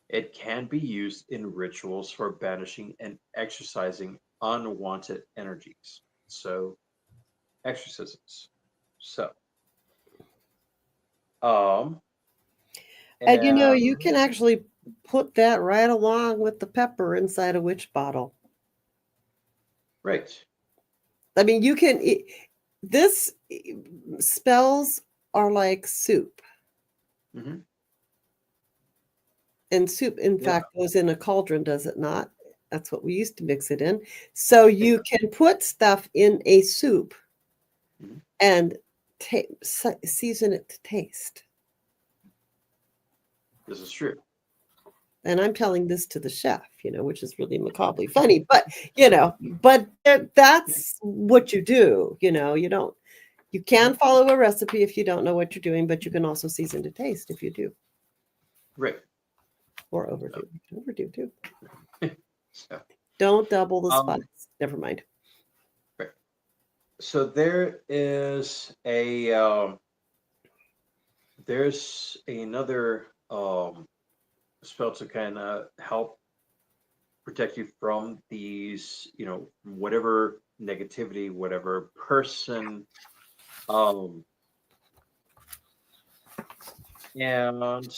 it can be used in rituals for banishing and exorcising unwanted energies. So, exorcisms. So, um, And and you can actually put that right along with the pepper inside a witch bottle. right. I mean, this spells are like soup. Hmm. And soup, in Yeah. fact, goes in a cauldron, does it not? That's what we used to mix it in. So you can put stuff in a soup Mhm. and season it to taste. This is true. And I'm telling this to the chef, which is really macabrely funny, but that's what you do. You can follow a recipe if you don't know what you're doing, but you can also season to taste if you do, Right. or overdo. You can overdo too. So, Don't double the spice. um, Never mind. right. So there's another spell to kind of help protect you from these, from whatever negativity, whatever person. Um, and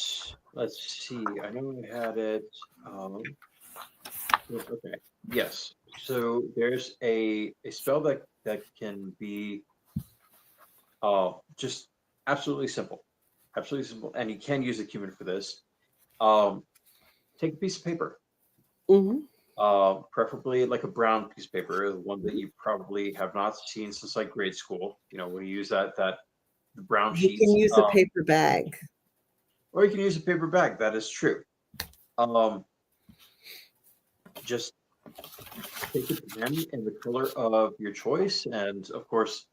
let's see. I know we had it. Um, okay. Yes. So there's a spell that can be just absolutely simple, and you can use the cumin for this. Um, take a piece of paper, Hmm. preferably like a brown piece of paper, one that you probably have not seen since like grade school. When you use that the brown You can sheets, use a paper bag. or you can use a paper bag. That is true. Just take a pen in the color of your choice, and of course,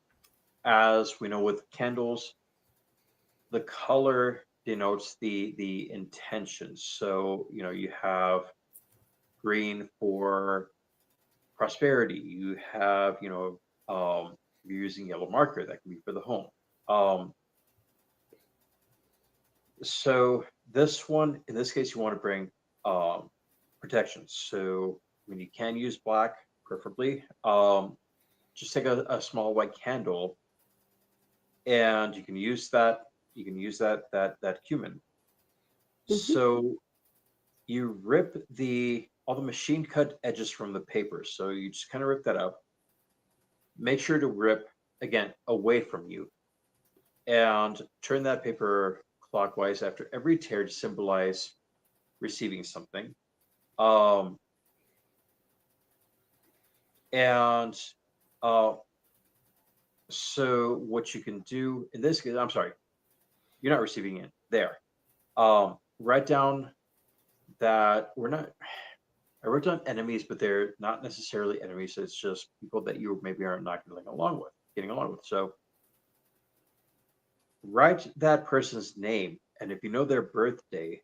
as we know with candles, the color denotes the intention. So you have green for prosperity. You have if you're using yellow marker, that can be for the home. So this one, in this case, you want to bring protection. So when you can use black, preferably, just take a small white candle, and you can use that. You can use that cumin. Mhm. So you rip all the machine cut edges from the paper. So you just kind of rip that up. Make sure to rip again away from you, and turn that paper clockwise after every tear to symbolize receiving something. Um, and uh, so what you can do in this case, I'm sorry, you're not receiving it there. Write down that we're not. I wrote down enemies, but they're not necessarily enemies. It's just people that you maybe are not getting along with. So write that person's name, and if you know their birthday,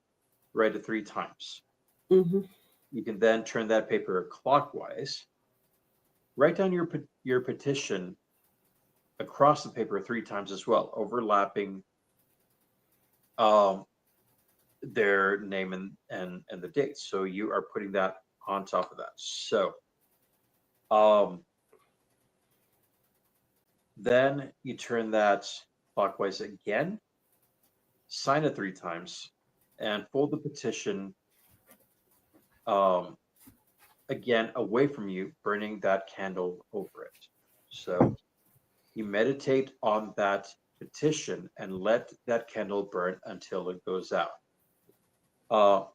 write it 3 times. Mhm. You can then turn that paper clockwise. Write down your petition across the paper 3 times as well, overlapping um, their name and the date. So you are putting that on top of that. So um, then you turn that clockwise again, sign it 3 times, and fold the petition um, again away from you, burning that candle over it. So you meditate on that petition and let that candle burn until it goes out. Uh,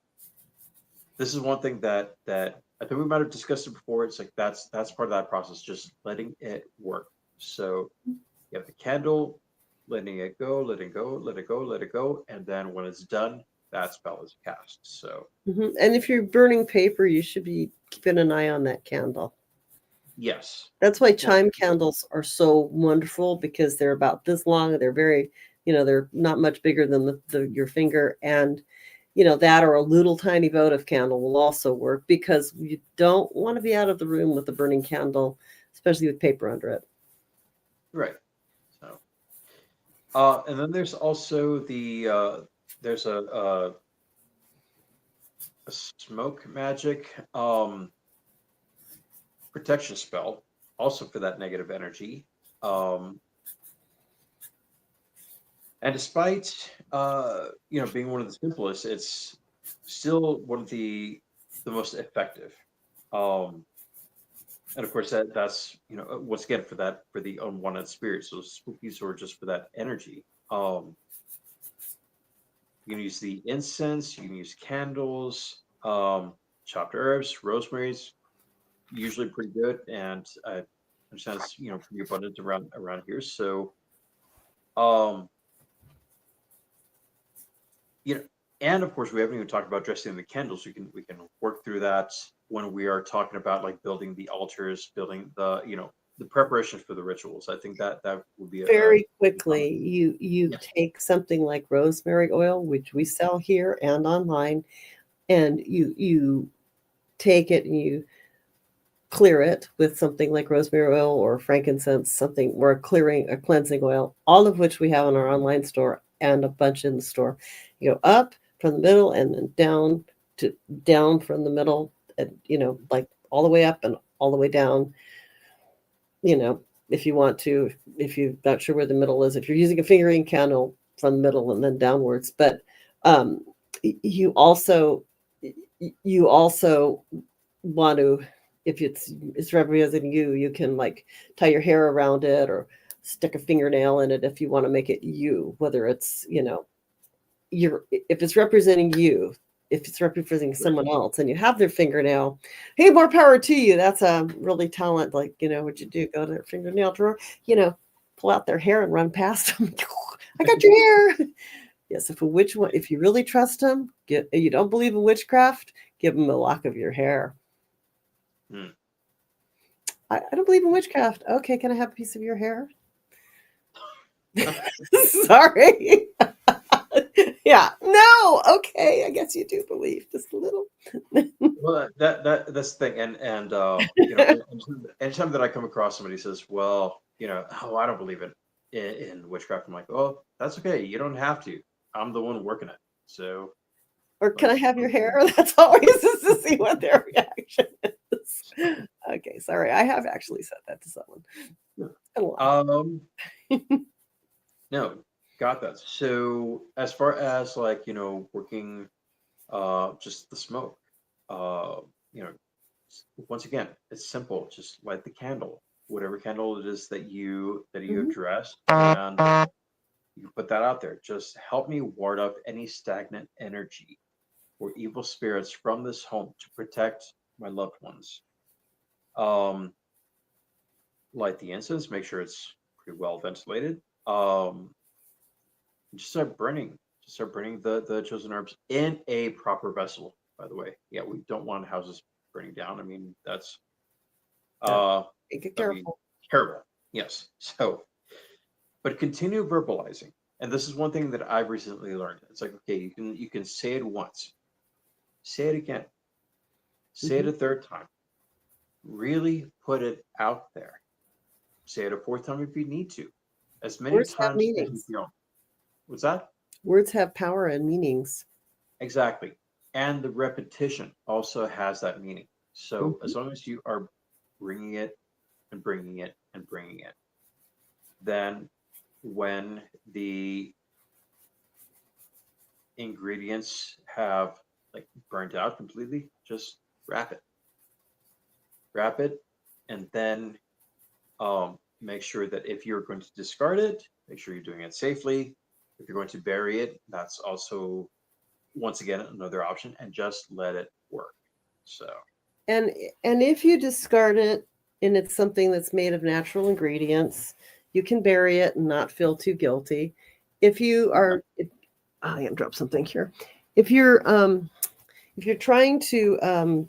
this is one thing that I think we might have discussed it before. It's like that's part of that process, just letting it work. So you have the candle, letting it go, let it go, let it go, let it go, and then when it's done, that spell is cast. So Mhm. And if you're burning paper, you should be keeping an eye on that candle. yes, That's why well, chime candles are so wonderful because they're about this long. They're very, they're not much bigger than your finger. And, that or a little tiny votive candle will also work because you don't want to be out of the room with a burning candle, especially with paper under it. right. So and then there's also there's a smoke magic protection spell, also for that negative energy. Um, and despite being one of the simplest, it's still one of the most effective. Um, and of course that's once again for the unwanted spirits, those spookies, or just for that energy. You can use the incense, you can use candles, chopped herbs, rosemary's usually pretty good, and I understand it's pretty abundant around here. So um, you know, and of course we haven't even talked about dressing the candles. We can work through that when we are talking about like building the altars, building the preparations for the rituals. I think that would be a Very quickly, you yes, take something like rosemary oil, which we sell here and online, and you take it and you clear it with something like rosemary oil or frankincense, something or a cleansing oil, all of which we have on our online store and a bunch in the store. You go up from the middle and then down from the middle, and like all the way up and all the way down. If you want to, if you're not sure where the middle is, if you're using a fingering candle from the middle and then downwards. But um, you also you also want to, if it's representing you, you can like tie your hair around it or stick a fingernail in it if you want to make it you, whether it's, if it's representing you, if it's representing someone else and you have their fingernail, hey, more power to you. That's a really talent. Like, what'd you do? Go to their fingernail drawer, pull out their hair and run past them. I got your hair. Yes, if you really trust them, you don't believe in witchcraft, give them a lock of your hair. Hmm. I don't believe in witchcraft. Okay, can I have a piece of your hair? Sorry. Yeah. No. Okay. I guess you do believe just a little. Well, that's the thing, and anytime that I come across somebody who says, "Well, oh, I don't believe in witchcraft," I'm like, "Oh, that's okay. You don't have to. I'm the one working it." So, Or can I have your hair? That's always just to see what their reaction is. Okay. Sorry. I have actually said that to someone. No, got that. So, as far as working, just the smoke, you know, once again, it's simple. Just light the candle, whatever candle it is that you Mhm. address, and you put that out there. Just help me ward up any stagnant energy or evil spirits from this home to protect my loved ones. Um, Light the incense, make sure it's pretty well ventilated. Just start burning. Just start burning the chosen herbs in a proper vessel. By the way, yeah, we don't want houses burning down. I mean, that's Get that'd be careful. terrible. Yes. So, but continue verbalizing. And this is one thing that I've recently learned. It's like, okay, you can say it once, say it again, say it Mhm. a third time. Really put it out there. Say it a fourth time if you need to. As many Words have times as you meanings. feel. What's that? Words have power and meanings. Exactly. And the repetition also has that meaning. So Mhm. as long as you are bringing it and bringing it and bringing it, then when the ingredients have like burnt out completely, just wrap it. Wrap it, and then make sure that if you're going to discard it, make sure you're doing it safely. If you're going to bury it, that's also once again another option, and just let it work. So And and if you discard it and it's something that's made of natural ingredients, you can bury it and not feel too guilty. If you are, I am drop something here. If you're if you're trying to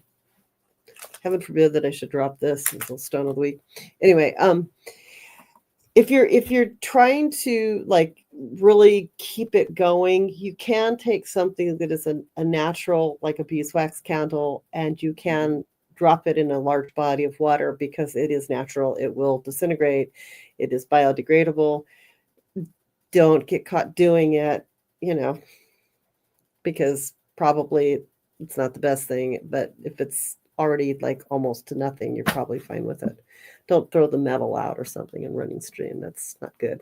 heaven forbid that I should drop this little stone of the week. Anyway, if you're trying to like really keep it going, you can take something that is a natural, like a beeswax candle, and you can drop it in a large body of water because it is natural. It will disintegrate. It is biodegradable. Don't get caught doing it, because probably it's not the best thing. But if it's already like almost to nothing, you're probably fine with it. Don't throw the metal out or something in running stream. That's not good.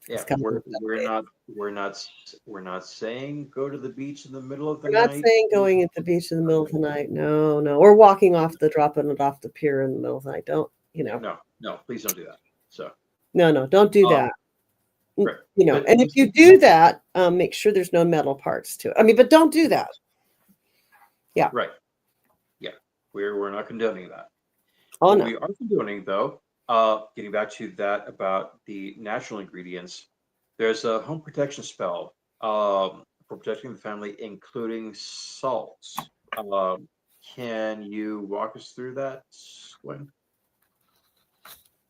It's yeah, kind of we're not saying go to the beach in the middle of the we're not night. saying going at the beach in the middle of the night. No, no. Or walking off dropping it off the pier in the middle of the night. Don't, No, no, please don't do that. So no, don't do um that. right. And if you do that, make sure there's no metal parts to it. I mean, but don't do that. Yeah. Right. Yeah. We're not condoning that. Oh, What no. we are condoning though, getting back to that about the natural ingredients, there's a home protection spell for protecting the family, including salts. Can you walk us through that, Gwen?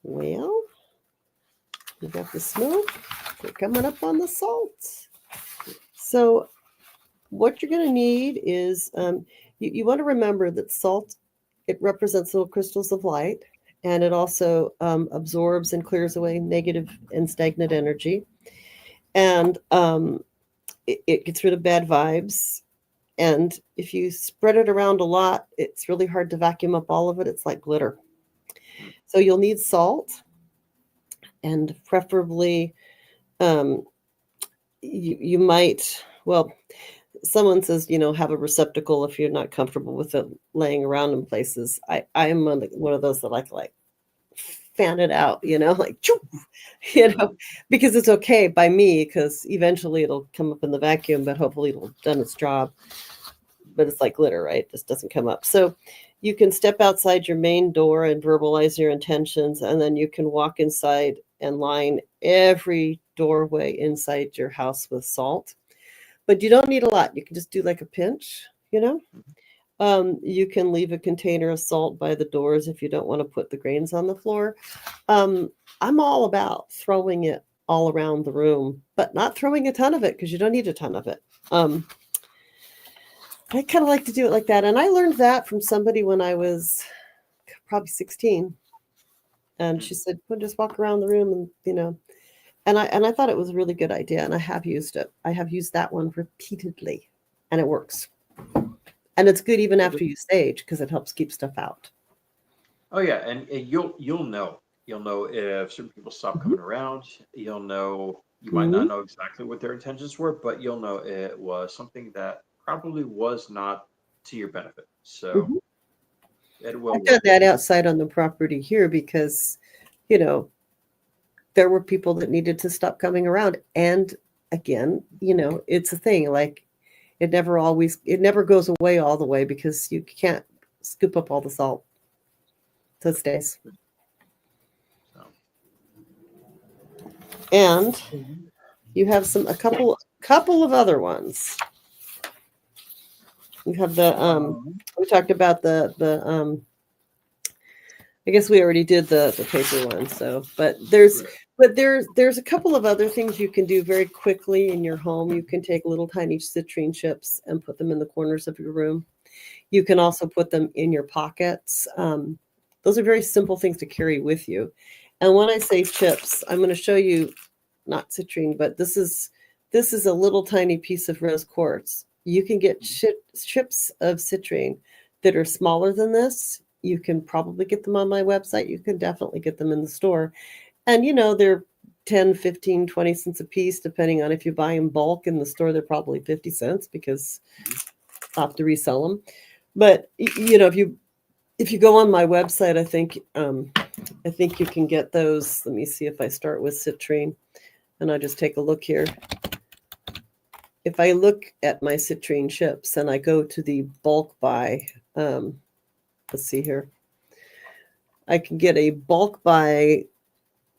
Well, we got the smoke. We're coming up on the salt. So what you're going to need is you want to remember that salt, it represents little crystals of light, and it also absorbs and clears away negative and stagnant energy, and it gets rid of bad vibes. And if you spread it around a lot, it's really hard to vacuum up all of it. It's like glitter. So you'll need salt, and preferably you might, well, someone says, have a receptacle if you're not comfortable with it laying around in places. I'm one of those that like fan it out, like, choo, because it's okay by me, because eventually it'll come up in the vacuum, but hopefully it'll have done its job. but it's like glitter, right? This doesn't come up. So you can step outside your main door and verbalize your intentions, and then you can walk inside and line every doorway inside your house with salt. But you don't need a lot. You can just do like a pinch, you know? You can leave a container of salt by the doors if you don't want to put the grains on the floor. I'm all about throwing it all around the room, but not throwing a ton of it because you don't need a ton of it. I kind of like to do it like that. And I learned that from somebody when I was probably 16. And she said, well, just walk around the room and, you know, and I thought it was a really good idea. And I have used it. I have used that one repeatedly and it works. And it's good even after you sage because it helps keep stuff out. Oh yeah, and you'll know. You'll know if certain people stop coming around. You'll know you might not know exactly what their intentions were, but you'll know it was something that probably was not to your benefit. So it will. I've done that outside on the property here because, you know, there were people that needed to stop coming around. And again, you know, it's a thing like it never goes away all the way because you can't scoop up all the salt. So it stays. And you have a couple of other ones. You have the we talked about the I guess we already did the paper one. So, but there's a couple of other things you can do very quickly in your home. You can take little tiny citrine chips and put them in the corners of your room. You can also put them in your pockets. Those are very simple things to carry with you. And when I say chips, I'm going to show you not citrine, but this is a little tiny piece of rose quartz. You can get chips of citrine that are smaller than this. You can probably get them on my website. You can definitely get them in the store. And, you know, they're 10, 15, 20 cents a piece, depending on if you buy in bulk. In the store, they're probably 50 cents because I have to resell them. But, you know, if you go on my website, I think you can get those. Let me see if I start with citrine and I just take a look here. If I look at my citrine chips and I go to the bulk buy, let's see here. I can get a bulk buy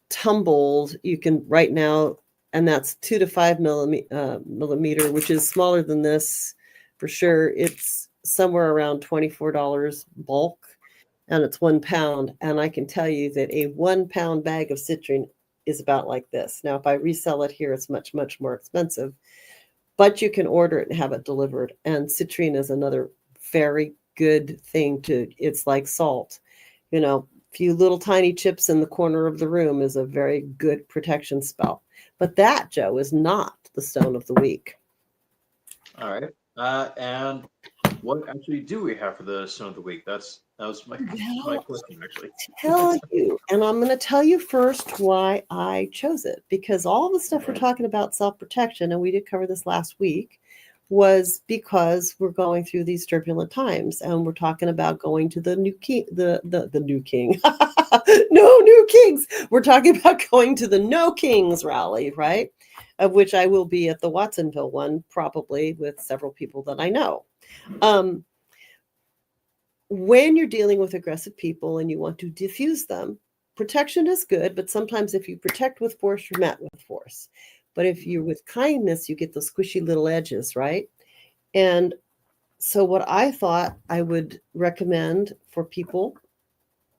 tumbled. You can right now, and that's 2 to 5 millimeter, which is smaller than this for sure. It's somewhere around $24 bulk, and it's 1 pound. And I can tell you that a 1 pound bag of citrine is about like this. Now, if I resell it here, it's much, much more expensive, but you can order it and have it delivered. And citrine is another very good thing it's like salt. You know, a few little tiny chips in the corner of the room is a very good protection spell. But that, Joe, is not the stone of the week. All right. And what actually do we have for the stone of the week? That was my question, actually. Tell you, and I'm going to tell you first why I chose it, because all the stuff we're talking about self-protection, and we did cover this last week, was because we're going through these turbulent times, and we're talking about going to the new king, the new king. No new kings. We're talking about going to the No Kings rally, right? Of which I will be at the Watsonville one, probably with several people that I know. When you're dealing with aggressive people and you want to diffuse them, protection is good, but sometimes if you protect with force, you're met with force. But if you're with kindness, you get those squishy little edges, right? And so what I thought I would recommend for people,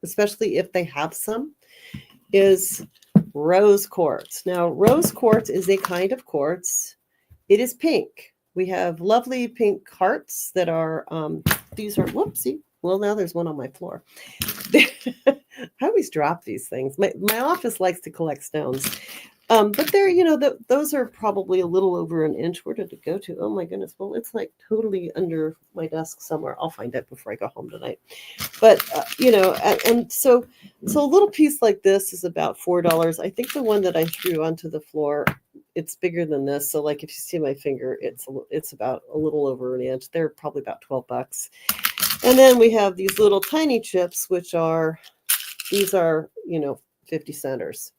especially if they have some, is rose quartz. Now, rose quartz is a kind of quartz. It is pink. We have lovely pink hearts that are, these are, whoopsie. Well, now there's one on my floor. I always drop these things. My office likes to collect stones. But they're, you know, those are probably a little over an inch. Where did it go to? Oh my goodness. Well, it's like totally under my desk somewhere. I'll find it before I go home tonight. But, you know, and so a little piece like this is about $4. I think the one that I threw onto the floor, it's bigger than this. So like if you see my finger, it's about a little over an inch. They're probably about $12. And then we have these little tiny chips, these are, you know, 50 centers.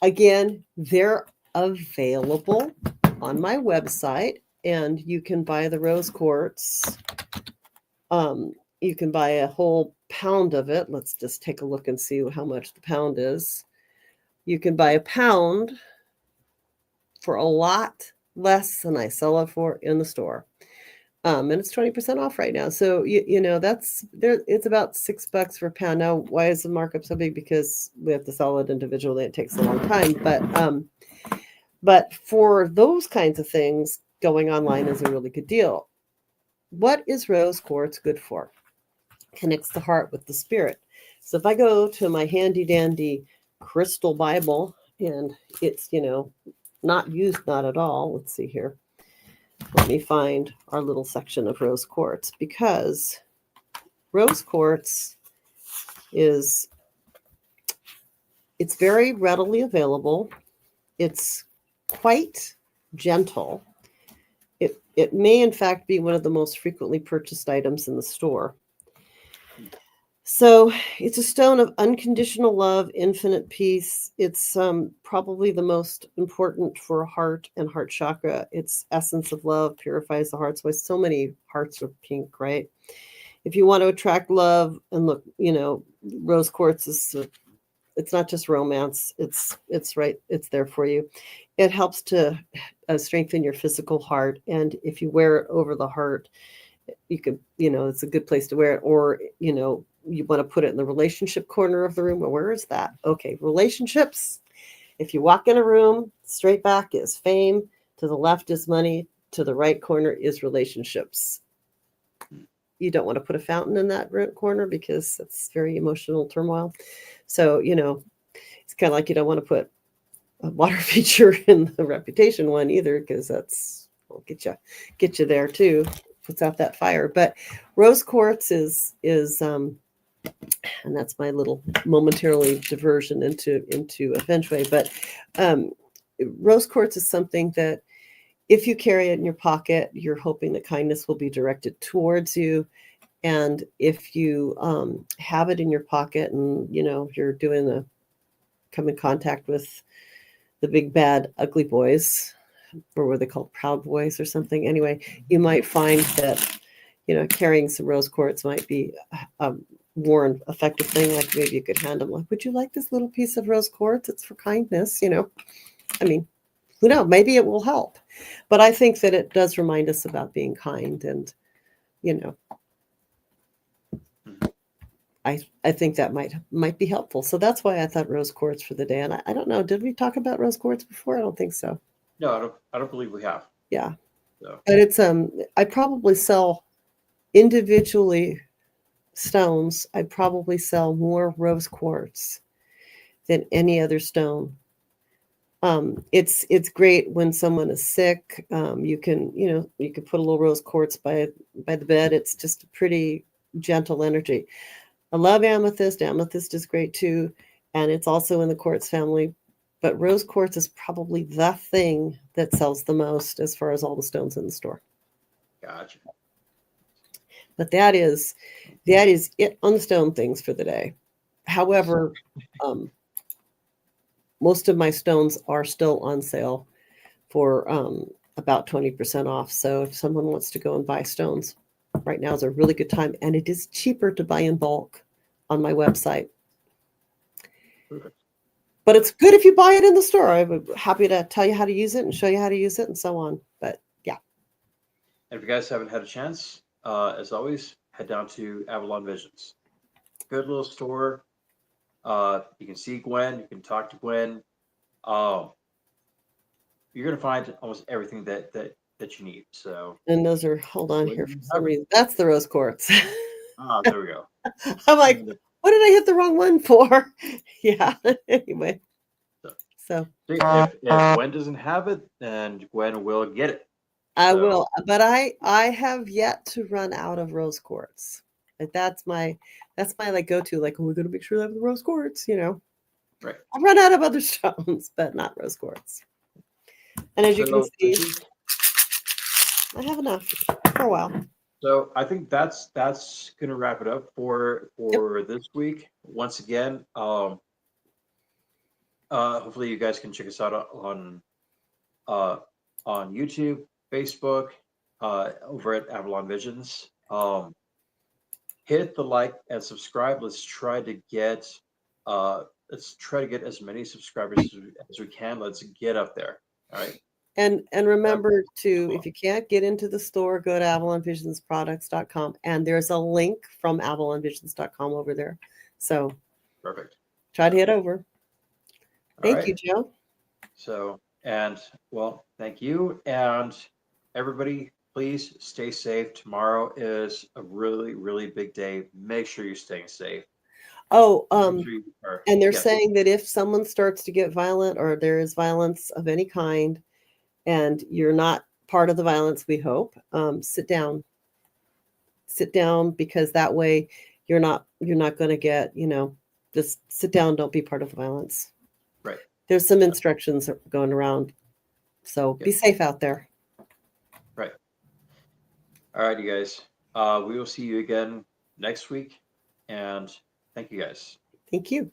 Again, they're available on my website. and you can buy the rose quartz. You can buy a whole pound of it. Let's just take a look and see how much the pound is. You can buy a pound for a lot less than I sell it for in the store. And it's 20% off right now. So you know that's there. It's about $6 for a pound. Now, why is the markup so big? Because we have to sell it individually. It takes a long time. But for those kinds of things, going online is a really good deal. What is rose quartz good for? Connects the heart with the spirit. So if I go to my handy dandy crystal Bible, and it's, you know, not used, not at all. Let's see here. Let me find our little section of rose quartz, because rose quartz it's very readily available. It's quite gentle. It may in fact be one of the most frequently purchased items in the store. So it's a stone of unconditional love, infinite peace. It's probably the most important for heart and heart chakra. Its essence of love purifies the heart. So so many hearts are pink, right? If you want to attract love, and look, you know, rose quartz is it's not just romance. It's right. It's there for you. It helps to strengthen your physical heart, and if you wear it over the heart, you could, you know, it's a good place to wear it. Or, you know, you want to put it in the relationship corner of the room. Well, where is that? Okay, relationships. If you walk in a room, straight back is fame, to the left is money, to the right corner is relationships. You don't want to put a fountain in that corner because it's very emotional turmoil. So, you know, it's kind of like you don't want to put a water feature in the reputation one either, because that's will get you there too. Puts out that fire. But rose quartz is and that's my little momentarily diversion into a feng shui. But rose quartz is something that if you carry it in your pocket, you're hoping that kindness will be directed towards you. And if you have it in your pocket, and you know you're come in contact with the big bad ugly boys, or what they call proud boys or something. Anyway, you might find that, you know, carrying some rose quartz might be a more effective thing. Like maybe you could hand them, like, would you like this little piece of rose quartz? It's for kindness, you know. I mean, who knows? Maybe it will help. But I think that it does remind us about being kind, and, you know, I think that might be helpful. So that's why I thought rose quartz for the day. And I don't know, did we talk about rose quartz before? I don't think so. No, I don't believe we have. Yeah. So. But it's I probably sell individually stones. I probably sell more rose quartz than any other stone. It's great when someone is sick. You can put a little rose quartz by the bed. It's just a pretty gentle energy. I love amethyst. Amethyst is great too, and it's also in the quartz family. But rose quartz is probably the thing that sells the most as far as all the stones in the store. Gotcha. But that is it on the stone things for the day. However, most of my stones are still on sale for about 20% off. So if someone wants to go and buy stones, right now is a really good time, and it is cheaper to buy in bulk on my website. Perfect. But it's good if you buy it in the store. I'm happy to tell you how to use it and show you how to use it and so on. But yeah. And if you guys haven't had a chance, as always, head down to Avalon Visions. Good little store. You can see Gwen. You can talk to Gwen. You're gonna find almost everything that you need. So. And those are, hold on here for some reason. That's the rose quartz. There we go. I'm like, what did I hit the wrong one for? Yeah. Anyway. So if Gwen doesn't have it, then Gwen will get it. I will, but I have yet to run out of rose quartz. Like that's my like go-to, like, oh, we're gonna make sure I have the rose quartz, you know. Right. I've run out of other stones, but not rose quartz. And as you can see, I have enough for a while. So I think that's gonna wrap it up for this week. Once again, hopefully you guys can check us out on YouTube. Facebook, over at Avalon Visions. Hit the like and subscribe. Let's try to get as many subscribers as we can. Let's get up there. All right. And remember to, if you can't get into the store, go to avalonvisionsproducts.com, and there's a link from avalonvisions.com over there. So Perfect. try to head over. All Thank you, right. Joe. So, and well, thank you. And everybody, please stay safe. Tomorrow is a really, really big day. Make sure you're staying safe. Oh, Make sure you are, and they're yes. saying that if someone starts to get violent or there is violence of any kind, and you're not part of the violence, we hope, sit down, because that way you're not going to get, just sit down. Don't be part of the violence. Right. There's some instructions going around. So be safe out there. Right. All right, you guys. We will see you again next week. And thank you guys. Thank you.